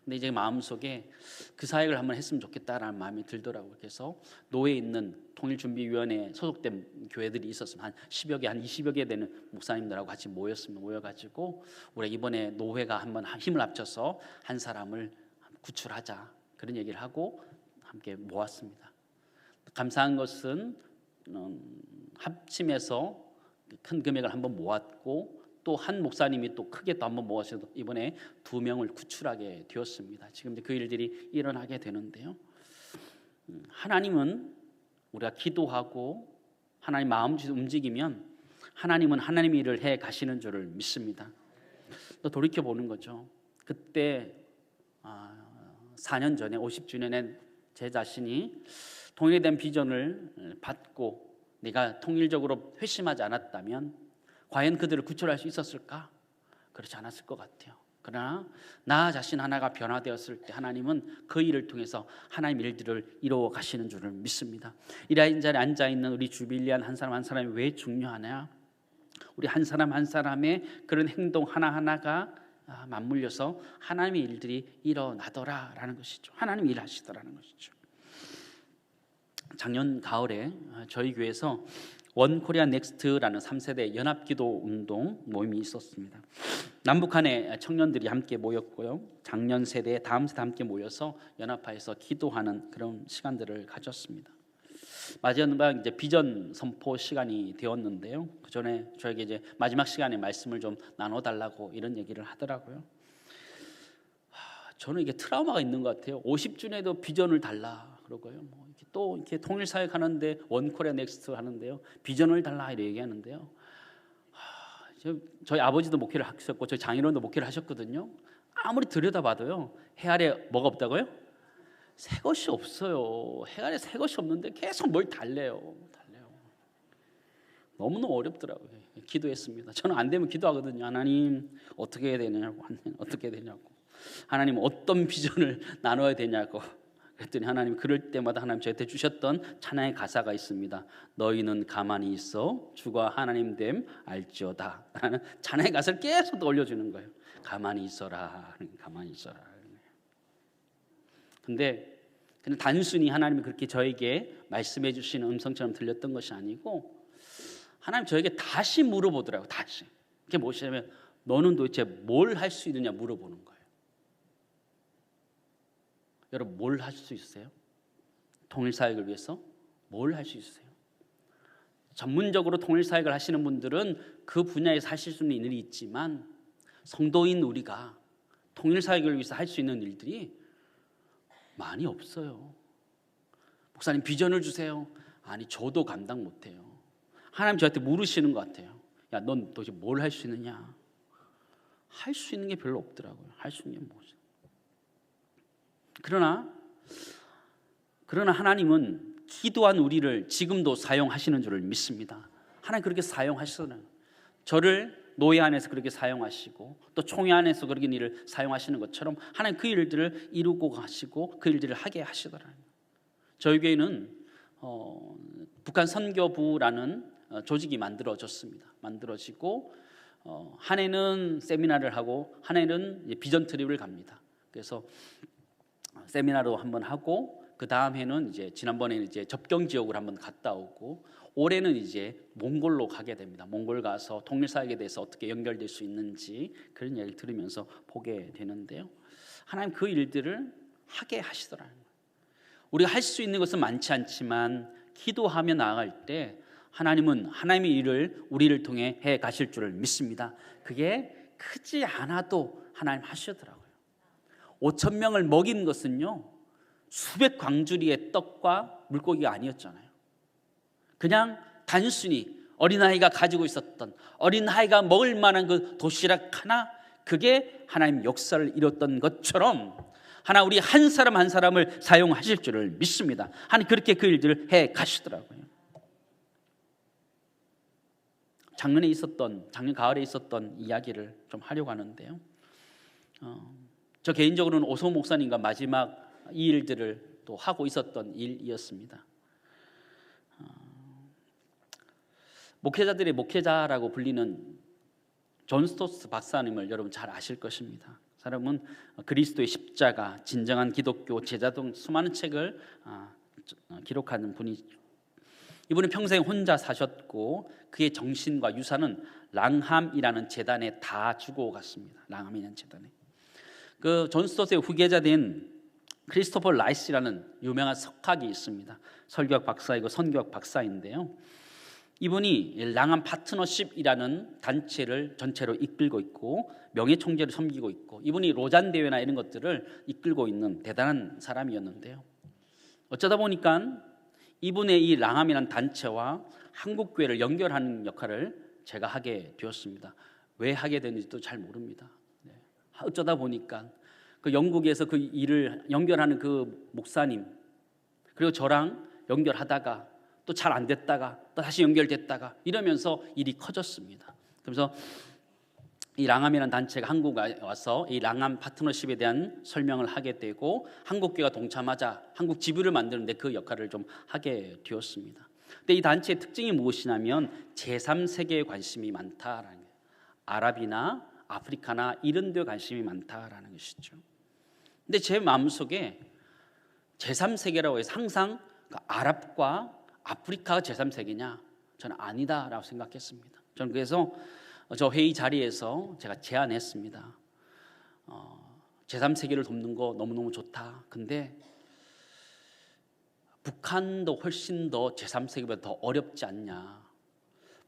근데 이제 마음속에 그 사역을 한번 했으면 좋겠다라는 마음이 들더라고요. 그래서 노회에 있는 통일준비위원회에 소속된 교회들이 있었으면 한 10여 개, 한 20여 개 되는 목사님들하고 같이 모여가지고 우리 이번에 노회가 한번 힘을 합쳐서 한 사람을 구출하자, 그런 얘기를 하고 함께 모았습니다. 감사한 것은 합심해서 큰 금액을 한번 모았고, 또 한 목사님이 또 크게 또 한번 모아서 이번에 2명을 구출하게 되었습니다. 지금 그 일들이 일어나게 되는데요. 하나님은 우리가 기도하고 하나님 마음 움직이면 하나님은 하나님의 일을 해 가시는 줄을 믿습니다. 또 돌이켜 보는 거죠. 그때 4년 전에 50주년에 제 자신이 통일에 대한 비전을 받고 내가 통일적으로 회심하지 않았다면 과연 그들을 구출할 수 있었을까? 그렇지 않았을 것 같아요. 그러나 나 자신 하나가 변화되었을 때 하나님은 그 일을 통해서 하나님의 일들을 이루어 가시는 줄을 믿습니다. 이라인 자리에 앉아있는 우리 주빌리안 한 사람 한 사람이 왜 중요하냐? 우리 한 사람 한 사람의 그런 행동 하나하나가 맞물려서 하나님의 일들이 일어나더라라는 것이죠. 하나님이 일하시더라는 것이죠. 작년 가을에 저희 교회에서 원 코리아 넥스트라는 3세대 연합기도 운동 모임이 있었습니다. 남북한의 청년들이 함께 모였고요. 작년 세대, 다음 세대 함께 모여서 연합하여서 기도하는 그런 시간들을 가졌습니다. 마지막 이제 비전 선포 시간이 되었는데요. 그 전에 저에게 이제 마지막 시간에 말씀을 좀 나눠달라고 이런 얘기를 하더라고요. 저는 이게 트라우마가 있는 것 같아요. 50주년에도 비전을 달라 그러고요. 또 이렇게 통일사역 하는데 원코리아 넥스트 하는데요, 비전을 달라 이렇게 얘기하는데요. 저희 아버지도 목회를 하셨고 저희 장인어른도 목회를 하셨거든요. 아무리 들여다봐도요, 해 아래 뭐가 없다고요? 새 것이 없어요. 해 아래 새 것이 없는데 계속 뭘 달래요. 너무너무 어렵더라고요. 기도했습니다. 저는 안 되면 기도하거든요. 하나님 어떻게 해야 되냐고, 어떻게 해야 되냐고, 하나님 어떤 비전을 나눠야 되냐고. 그랬더니 하나님 그럴 때마다 하나님 저한테 주셨던 찬양의 가사가 있습니다. 너희는 가만히 있어 주가 하나님 됨 알지어다 라는 찬양의 가사를 계속 올려주는 거예요. 가만히 있어라, 가만히 있어라. 근데 단순히 하나님이 그렇게 저에게 말씀해 주시는 음성처럼 들렸던 것이 아니고 하나님 저에게 다시 물어보더라고요. 다시. 그게 무엇이냐면 너는 도대체 뭘 할 수 있느냐 물어보는 거예요. 여러분 뭘 할 수 있어요? 통일사역을 위해서 뭘 할 수 있어요? 전문적으로 통일사역을 하시는 분들은 그 분야에서 하실 수 있는 일이 있지만 성도인 우리가 통일사역을 위해서 할 수 있는 일들이 많이 없어요. 목사님 비전을 주세요. 아니 저도 감당 못해요. 하나님 저한테 물으시는 것 같아요. 야, 넌 도대체 뭘 할 수 있느냐? 할 수 있는 게 별로 없더라고요. 할 수 있는 게 뭐죠? 그러나 하나님은 기도한 우리를 지금도 사용하시는 줄을 믿습니다. 하나님 그렇게 사용하시잖아요. 저를 노예 안에서 그렇게 사용하시고 또 총회 안에서 그렇게 일을 사용하시는 것처럼 하나님 그 일들을 이루고 가시고 그 일들을 하게 하시더라고요. 저희 교회는 북한 선교부라는 조직이 만들어지고 한 해는 세미나를 하고 한 해는 비전 트립을 갑니다. 그래서 세미나도 한번 하고 그 다음 해는 이제 지난번에는 이제 접경 지역을 한번 갔다 오고 올해는 이제 몽골로 가게 됩니다. 몽골 가서 통일사역에 대해서 어떻게 연결될 수 있는지 그런 이야기를 들으면서 보게 되는데요. 하나님 그 일들을 하게 하시더라고요. 우리가 할 수 있는 것은 많지 않지만 기도하며 나아갈 때 하나님은 하나님의 일을 우리를 통해 해 가실 줄을 믿습니다. 그게 크지 않아도 하나님 하시더라고요. 5천 명을 먹인 것은요 수백 광주리의 떡과 물고기가 아니었잖아요. 그냥 단순히 어린아이가 가지고 있었던 어린아이가 먹을 만한 그 도시락 하나, 그게 하나님 역사를 이뤘던 것처럼 하나 우리 한 사람 한 사람을 사용하실 줄을 믿습니다. 하나님 그렇게 그 일들을 해 가시더라고요. 작년 가을에 있었던 이야기를 좀 하려고 하는데요. 저 개인적으로는 오소 목사님과 마지막 이 일들을 또 하고 있었던 일이었습니다. 목회자들의 목회자라고 불리는 존 스토츠 박사님을 여러분 잘 아실 것입니다. 사람은 그리스도의 십자가, 진정한 기독교, 제자 등 수많은 책을 기록하는 분이죠. 이분은 평생 혼자 사셨고 그의 정신과 유산은 랑함이라는 재단에 다 주고 갔습니다. 랑함이라는 재단에. 그 존 스토츠의 후계자 된 크리스토퍼 라이스라는 유명한 석학이 있습니다. 설교학 박사이고 선교학 박사인데요. 이분이 랑함 파트너십이라는 단체를 전체로 이끌고 있고 명예총재를 섬기고 있고 이분이 로잔 대회나 이런 것들을 이끌고 있는 대단한 사람이었는데요. 어쩌다 보니까 이분의 이 랑함이라는 단체와 한국교회를 연결하는 역할을 제가 하게 되었습니다. 왜 하게 됐는지도 잘 모릅니다. 어쩌다 보니까 그 영국에서 그 일을 연결하는 그 목사님 그리고 저랑 연결하다가 또 잘 안 됐다가 또 다시 연결됐다가 이러면서 일이 커졌습니다. 그래서 이 랑함이라는 단체가 한국에 와서 이 랑함 파트너십에 대한 설명을 하게 되고 한국교회가 동참하자 한국 지부를 만드는데 그 역할을 좀 하게 되었습니다. 근데 이 단체의 특징이 무엇이냐면 제3세계에 관심이 많다라는 거예요. 아랍이나 아프리카나 이런 데 관심이 많다라는 것이죠. 근데 제 마음속에 제3세계라고 해서 항상 아랍과 아프리카가 제3세계냐? 저는 아니다라고 생각했습니다. 저는 그래서 저 회의 자리에서 제가 제안했습니다. 제3세계를 돕는 거 너무너무 좋다. 근데 북한도 훨씬 더 제3세계보다 더 어렵지 않냐.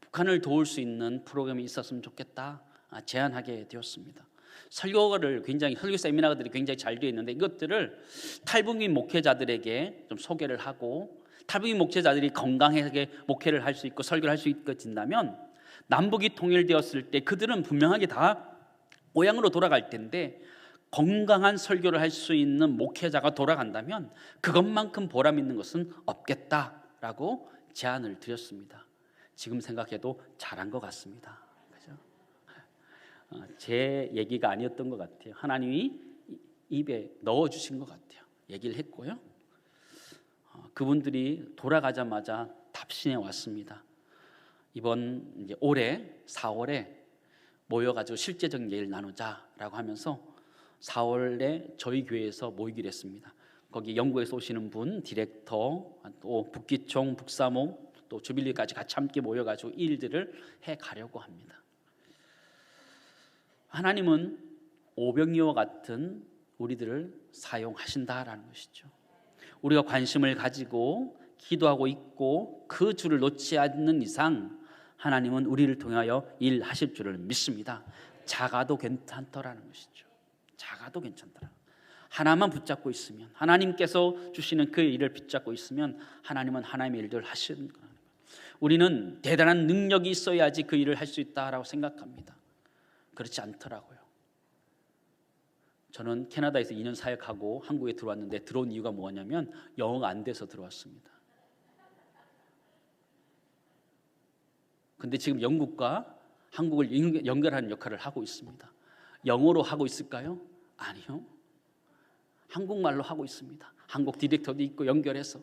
북한을 도울 수 있는 프로그램이 있었으면 좋겠다. 제안하게 되었습니다. 설교 세미나들이 굉장히 잘 되어 있는데 이것들을 탈북민 목회자들에게 좀 소개를 하고 탈북민 목회자들이 건강하게 목회를 할 수 있고 설교를 할 수 있어진다면 남북이 통일되었을 때 그들은 분명하게 다 고향으로 돌아갈 텐데 건강한 설교를 할 수 있는 목회자가 돌아간다면 그것만큼 보람 있는 것은 없겠다라고 제안을 드렸습니다. 지금 생각해도 잘한 것 같습니다. 그죠? 제 얘기가 아니었던 것 같아요. 하나님이 입에 넣어주신 것 같아요. 얘기를 했고요. 그분들이 돌아가자마자 답신해 왔습니다. 이번 이제 올해 4월에 모여가지고 실제적인 얘기를 나누자라고 하면서 4월에 저희 교회에서 모이기로 했습니다. 거기 영국에서 오시는 분, 디렉터, 또 북기총, 북사목, 또 주빌리까지 같이 함께 모여가지고 이 일들을 해 가려고 합니다. 하나님은 오병이와 같은 우리들을 사용하신다라는 것이죠. 우리가 관심을 가지고 기도하고 있고 그 줄을 놓지 않는 이상 하나님은 우리를 통하여 일하실 줄을 믿습니다. 작아도 괜찮더라는 것이죠. 작아도 괜찮더라. 하나만 붙잡고 있으면 하나님께서 주시는 그 일을 붙잡고 있으면 하나님은 하나님의 일들을 하시는 거예요. 우리는 대단한 능력이 있어야지 그 일을 할 수 있다라고 생각합니다. 그렇지 않더라고요. 저는 캐나다에서 2년 사역하고 한국에 들어왔는데 들어온 이유가 뭐냐면 영어가 안 돼서 들어왔습니다. 근데 지금 영국과 한국을 연결하는 역할을 하고 있습니다. 영어로 하고 있을까요? 아니요. 한국말로 하고 있습니다. 한국 디렉터도 있고 연결해서.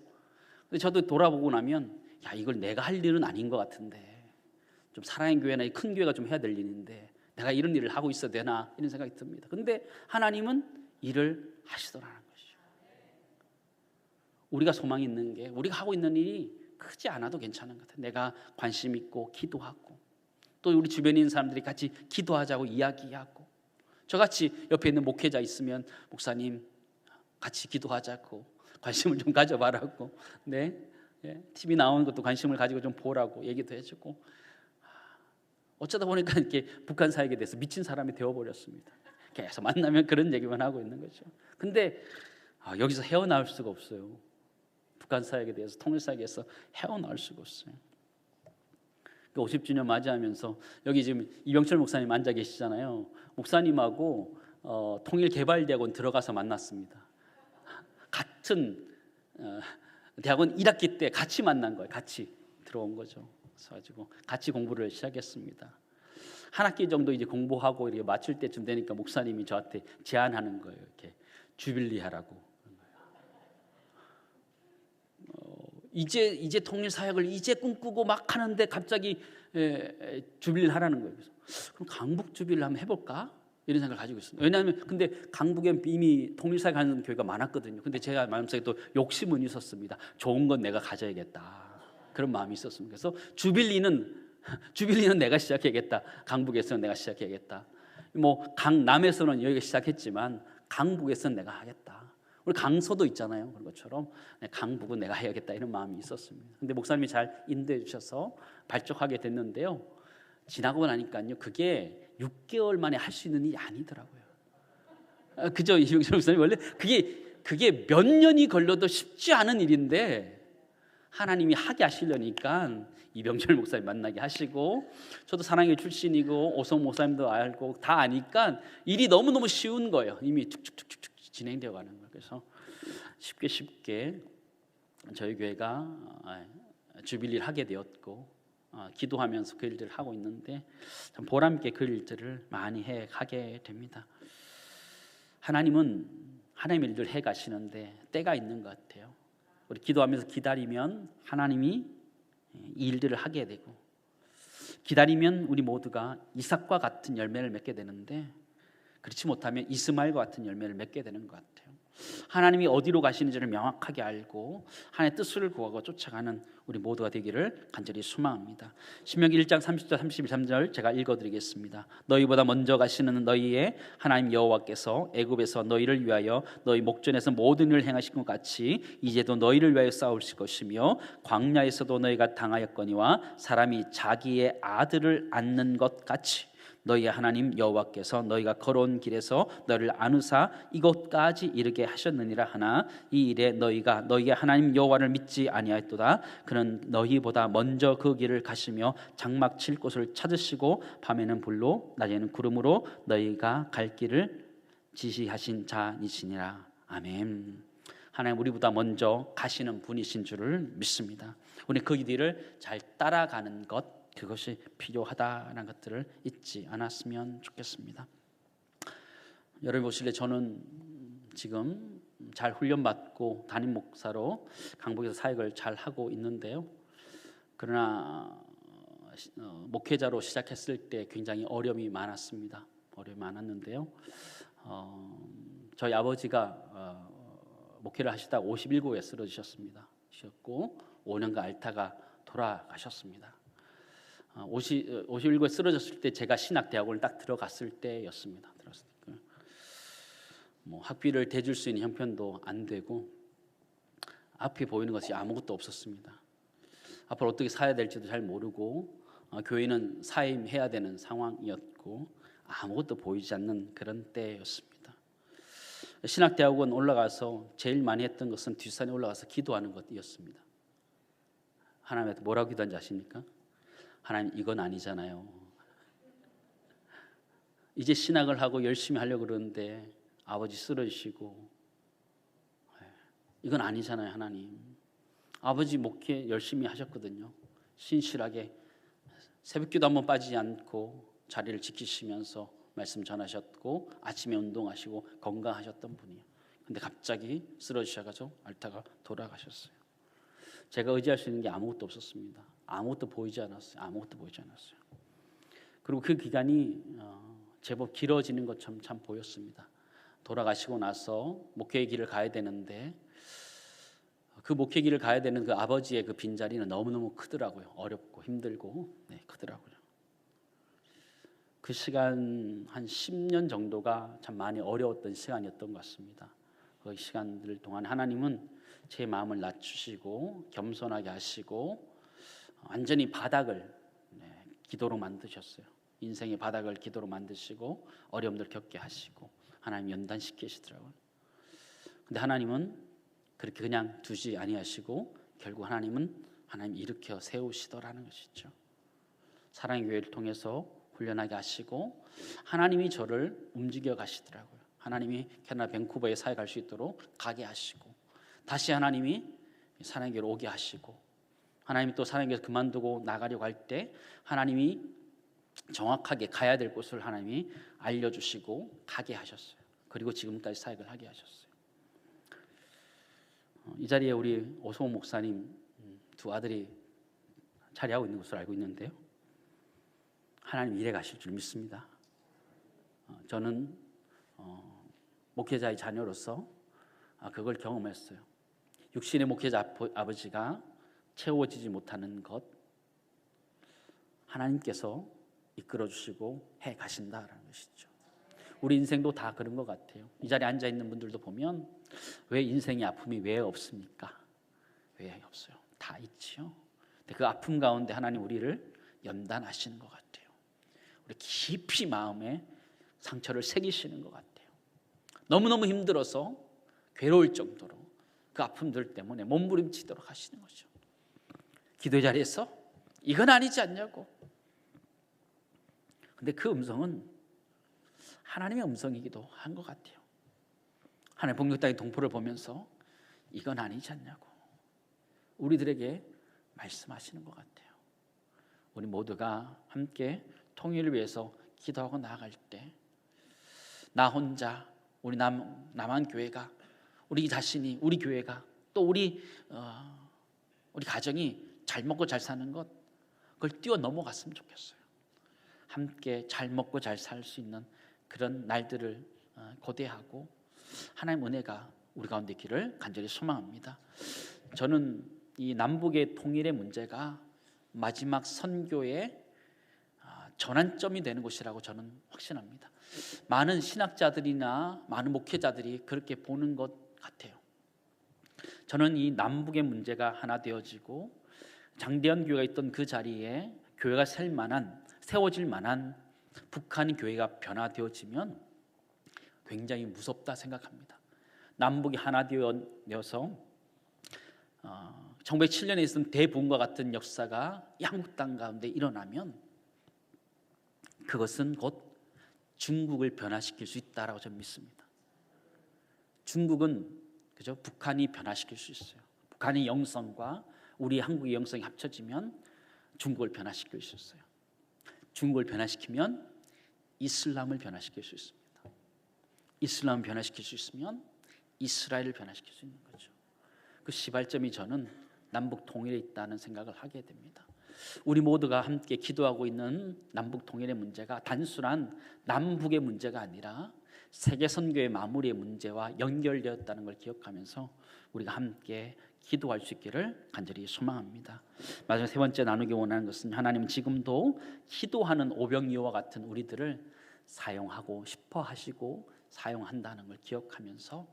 근데 저도 돌아보고 나면 야, 이걸 내가 할 일은 아닌 것 같은데, 좀 사랑의 교회나 큰 교회가 좀 해야 될 일인데 내가 이런 일을 하고 있어야 되나, 이런 생각이 듭니다. 근데 하나님은 일을 하시더라는 것이죠. 우리가 소망이 있는 게, 우리가 하고 있는 일이 크지 않아도 괜찮은 것 같아요. 내가 관심 있고 기도하고, 또 우리 주변에 있는 사람들이 같이 기도하자고 이야기하고, 저같이 옆에 있는 목회자 있으면 목사님 같이 기도하자고, 관심을 좀 가져봐라고, 네, TV 나오는 것도 관심을 가지고 좀 보라고 얘기도 해주고, 어쩌다 보니까 이렇게 북한 사역에 대해서 미친 사람이 되어버렸습니다. 계속 만나면 그런 얘기만 하고 있는 거죠. 근데 여기서 헤어나올 수가 없어요. 북한 사역에 대해서, 통일 사역에서 헤어나올 수가 없어요. 50주년 맞이하면서 여기 지금 이병철 목사님 앉아 계시잖아요. 목사님하고 통일개발대학원 들어가서 만났습니다. 같은 대학원 1학기 때 같이 만난 거예요. 같이 들어온 거죠. 그래서 같이 공부를 시작했습니다. 한 학기 정도 이제 공부하고 이렇게 마칠 때쯤 되니까 목사님이 저한테 제안하는 거예요. 이렇게 주빌리 하라고. 이제 통일 사역을 이제 꿈꾸고 막 하는데 갑자기 주빌리를 하라는 거예요. 그래서 그럼 강북 주빌리 한번 해볼까? 이런 생각을 가지고 있습니다. 왜냐하면 근데 강북에 이미 통일 사역 하는 교회가 많았거든요. 근데 제가 마음속에 또 욕심은 있었습니다. 좋은 건 내가 가져야겠다, 그런 마음이 있었습니다. 그래서 주빌리는 내가 시작해야겠다. 강북에서는 내가 시작해야겠다. 뭐 강남에서는 여기가 시작했지만 강북에서는 내가 하겠다. 우리 강서도 있잖아요. 그런 것처럼 강북은 내가 해야겠다, 이런 마음이 있었습니다. 근데 목사님이 잘 인도해 주셔서 발족하게 됐는데요. 지나고 나니까요, 그게 6개월 만에 할 수 있는 일이 아니더라고요. 그죠, 이병철 목사님? 원래 그게 몇 년이 걸려도 쉽지 않은 일인데 하나님이 하게 하시려니까 이병철 목사님 만나게 하시고, 저도 사랑의 출신이고 오성 목사님도 알고 다 아니까 일이 너무너무 쉬운 거예요. 이미 축축축축 진행되어 가는 거예요. 그래서 쉽게 저희 교회가 주빌리를 하게 되었고, 기도하면서 그 일들을 하고 있는데 참 보람 있게 그 일들을 많이 하게 됩니다. 하나님은 하나님의 일들을 해 가시는데 때가 있는 것 같아요. 우리 기도하면서 기다리면 하나님이 이 일들을 하게 되고, 기다리면 우리 모두가 이삭과 같은 열매를 맺게 되는데, 그렇지 못하면 이스마엘과 같은 열매를 맺게 되는 것 같아요. 하나님이 어디로 가시는지를 명확하게 알고 하나님의 뜻을 구하고 쫓아가는 우리 모두가 되기를 간절히 소망합니다. 신명기 1장 30절 33절 제가 읽어드리겠습니다. 너희보다 먼저 가시는 너희의 하나님 여호와께서 애굽에서 너희를 위하여 너희 목전에서 모든 일을 행하신 것 같이 이제도 너희를 위하여 싸우실 것이며, 광야에서도 너희가 당하였거니와 사람이 자기의 아들을 앉는 것 같이 너희의 하나님 여호와께서 너희가 걸어온 길에서 너희를 안으사 이곳까지 이르게 하셨느니라 하나, 이 일에 너희가 너희의 하나님 여호와를 믿지 아니하였도다. 그는 너희보다 먼저 그 길을 가시며 장막 칠 곳을 찾으시고 밤에는 불로 낮에는 구름으로 너희가 갈 길을 지시하신 자이시니라. 아멘. 하나님 우리보다 먼저 가시는 분이신 줄을 믿습니다. 우리 그 길을 잘 따라가는 것, 그것이 필요하다는 것들을 잊지 않았으면 좋겠습니다. 여러분 보실래, 저는 지금 잘 훈련받고 담임 목사로 강북에서 사역을 잘 하고 있는데요. 그러나 목회자로 시작했을 때 굉장히 어려움이 많았습니다. 어려움이 많았는데요. 저희 아버지가 목회를 하시다가 51구에 쓰러지셨습니다. 5년간 앓다가 돌아가셨습니다. 51구에 쓰러졌을 때 제가 신학대학원을 딱 들어갔을 때였습니다. 뭐 학비를 대줄 수 있는 형편도 안 되고 앞에 보이는 것이 아무것도 없었습니다. 앞으로 어떻게 살아야 될지도 잘 모르고 교회는 사임해야 되는 상황이었고 아무것도 보이지 않는 그런 때였습니다. 신학대학원 올라가서 제일 많이 했던 것은 뒷산에 올라가서 기도하는 것이었습니다. 하나님한테 뭐라고 기도한지 아십니까? 하나님, 이건 아니잖아요. 이제 신학을 하고 열심히 하려고 그러는데 아버지 쓰러지시고, 이건 아니잖아요. 하나님, 아버지 목회 열심히 하셨거든요. 신실하게 새벽기도 한번 빠지지 않고 자리를 지키시면서 말씀 전하셨고 아침에 운동하시고 건강하셨던 분이에요. 근데 갑자기 쓰러지셔가지고 앓다가 돌아가셨어요. 제가 의지할 수 있는 게 아무것도 없었습니다. 아무것도 보이지 않았어요. 아무것도 보이지 않았어요. 그리고 그 기간이 제법 길어지는 것처럼 참 보였습니다. 돌아가시고 나서 목회의 길을 가야 되는데 그 목회 길을 가야 되는 그 아버지의 그 빈자리는 너무너무 크더라고요. 어렵고 힘들고 크더라고요. 그 시간 한 10년 정도가 참 많이 어려웠던 시간이었던 것 같습니다. 그 시간들 동안 하나님은 제 마음을 낮추시고 겸손하게 하시고 완전히 바닥을 기도로 만드셨어요. 인생의 바닥을 기도로 만드시고 어려움들 겪게 하시고 하나님 연단시키시더라고요. 근데 하나님은 그렇게 그냥 두지 아니하시고 결국 하나님 일으켜 세우시더라는 것이죠. 사랑의 교회를 통해서 훈련하게 하시고 하나님이 저를 움직여 가시더라고요. 하나님이 캐나다 밴쿠버에 사회 갈 수 있도록 가게 하시고 다시 하나님이 사랑의 교회로 오게 하시고 하나님이 또 사랑의 교회에서 그만두고 나가려고 할 때 하나님이 정확하게 가야 될 곳을 하나님이 알려주시고 가게 하셨어요. 그리고 지금까지 사역을 하게 하셨어요. 이 자리에 우리 오성호 목사님 두 아들이 자리하고 있는 것을 알고 있는데요. 하나님 일해 가실 줄 믿습니다. 저는 목회자의 자녀로서 그걸 경험했어요. 육신의 목회자 아버지가 채워지지 못하는 것 하나님께서 이끌어주시고 해 가신다라는 것이죠. 우리 인생도 다 그런 것 같아요. 이 자리에 앉아있는 분들도 보면 왜 인생의 아픔이 왜 없습니까? 왜 없어요? 다 있지요. 근데 그 아픔 가운데 하나님 우리를 연단하시는 것 같아요. 우리 깊이 마음에 상처를 새기시는 것 같아요. 너무너무 힘들어서 괴로울 정도로 그 아픔들 때문에 몸부림치도록 하시는 거죠. 기도 자리에서 이건 아니지 않냐고. 근데 그 음성은 하나님의 음성이기도 한 것 같아요. 하나님 복력 땅의 동포를 보면서 이건 아니지 않냐고 우리들에게 말씀하시는 것 같아요. 우리 모두가 함께 통일을 위해서 기도하고 나아갈 때 나 혼자 우리 남한 교회가 우리 자신이 우리 교회가 또 우리 가정이 잘 먹고 잘 사는 것 그걸 뛰어 넘어갔으면 좋겠어요. 함께 잘 먹고 잘 살 수 있는 그런 날들을 고대하고 하나님 은혜가 우리 가운데 있기를 간절히 소망합니다. 저는 이 남북의 통일의 문제가 마지막 선교의 전환점이 되는 곳이라고 저는 확신합니다. 많은 신학자들이나 많은 목회자들이 그렇게 보는 것 같아요. 저는 이 남북의 문제가 하나 되어지고 장대현 교회가 있던 그 자리에 교회가 세워질 만한 북한 교회가 변화되어지면 굉장히 무섭다 생각합니다. 남북이 하나 되어서 1907년에 있었던 대부흥과 같은 역사가 양국 땅 가운데 일어나면 그것은 곧 중국을 변화시킬 수 있다라고 저는 믿습니다. 중국은 그죠? 북한이 변화시킬 수 있어요. 북한의 영성과 우리 한국의 영성이 합쳐지면 중국을 변화시킬 수 있어요. 중국을 변화시키면 이슬람을 변화시킬 수 있습니다. 이슬람을 변화시킬 수 있으면 이스라엘을 변화시킬 수 있는 거죠. 그 시발점이 저는 남북 통일에 있다는 생각을 하게 됩니다. 우리 모두가 함께 기도하고 있는 남북 통일의 문제가 단순한 남북의 문제가 아니라 세계 선교의 마무리의 문제와 연결되었다는 걸 기억하면서 우리가 함께 기도할 수 있기를 간절히 소망합니다. 마지막 세 번째 나누기 원하는 것은 하나님은 지금도 기도하는 오병이어와 같은 우리들을 사용하고 싶어 하시고 사용한다는 걸 기억하면서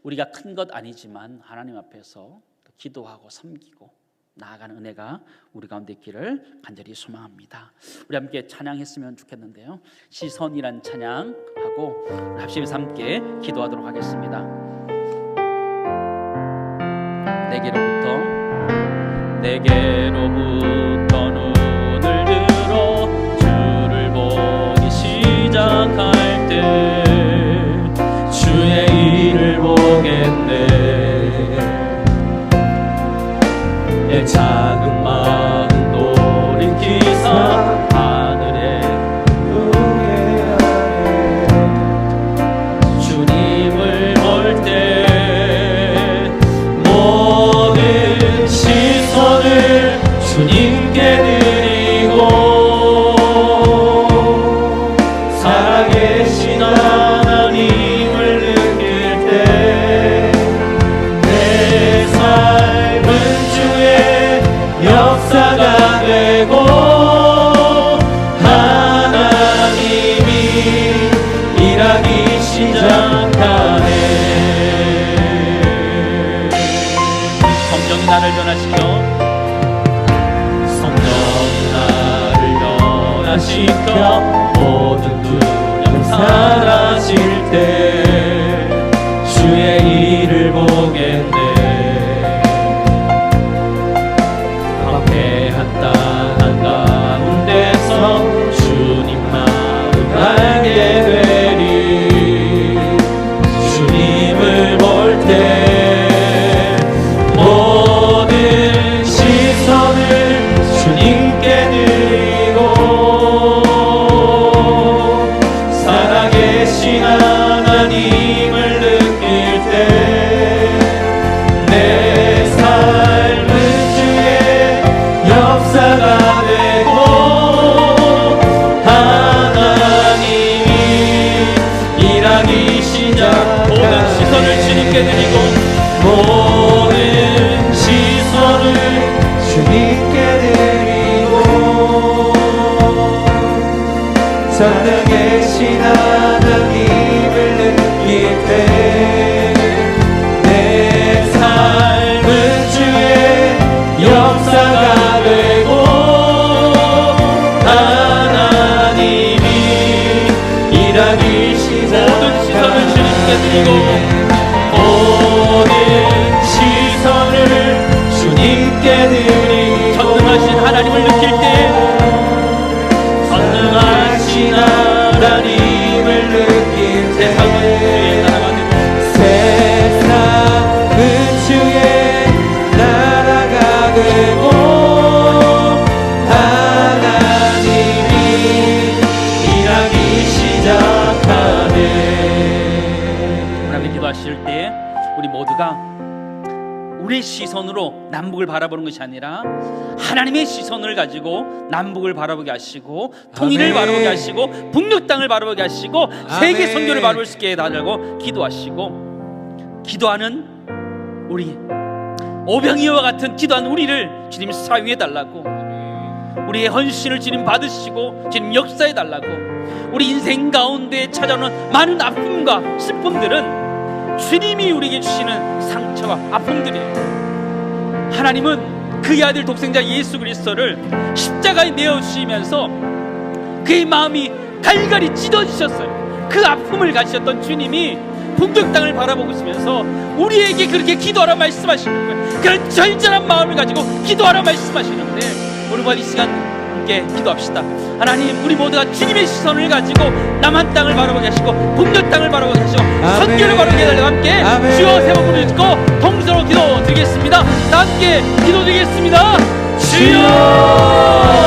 우리가 큰 것 아니지만 하나님 앞에서 기도하고 섬기고 나아가는 은혜가 우리 가운데 있기를 간절히 소망합니다. 우리 함께 찬양했으면 좋겠는데요. 시선이란 찬양하고 합심해서 함께 기도하도록 하겠습니다. 내게로부터 눈을 들어 주를 보기 시작할 때 주의 일을 보겠네. 내 작은 마음 돌이키사 변화시켜 성령 나를 변화시켜 모든 두려움 사라질 때 주의 일을 보겠네. 황폐한 땅 한가운데서 주님 마음 알게 되리. 주님을 볼 때 모든 시선을 주님께 드리고 살아계신 하나님을 느낄 때 내 삶은 주의 역사가 되고 하나님이 일하기 시작. 모든 시선을 주님께 드리고 모든 시선을 주님께 드리고 살아계신 하나님을 느낄 때 내 삶은 주의 역사가 되고 하나님이 일하기 시작. 모든 시선을 주님께 드리고 모든 시선을 주님께 드리고 전능하신 하나님을 느낄 때 전능하신 하나님을 느낄 때 세상은 주의 나라가 되고 하나님이 일하기 시작하네. 하나님 기도하실 때 우리 모두가 우리의 시선으로 남북을 바라보는 것이 아니라 하나님의 시선을 가지고 남북을 바라보게 하시고 통일을 바라보게 하시고 북녘 땅을 바라보게 하시고 세계 선교를 바라볼 수 있게 해달라고 기도하시고 기도하는 우리 오병이어와 같은 기도하는 우리를 주님 사유해 달라고 우리의 헌신을 주님 받으시고 주님 역사해 달라고 우리 인생 가운데 찾아오는 많은 아픔과 슬픔들은 주님이 우리에게 주시는 상처와 아픔들이에요. 하나님은 그의 아들 독생자 예수 그리스도를 십자가에 내어주시면서 그의 마음이 갈갈이 찢어지셨어요. 그 아픔을 가지셨던 주님이 북녘 땅을 바라보고 있으면서 우리에게 그렇게 기도하라 말씀하시는 거예요. 그런 절절한 마음을 가지고 기도하라 말씀하시는데 우리 모두 이 시간 함께 기도합시다. 하나님, 우리 모두가 주님의 시선을 가지고 남한 땅을 바라보게 하시고 북녘 땅을 바라보게 하시고 선교를 바라보게 해달라고 함께 주여 세 번 부르짖고 통성으로 기도 드리겠습니다. 다 함께 기도 드리겠습니다. 주여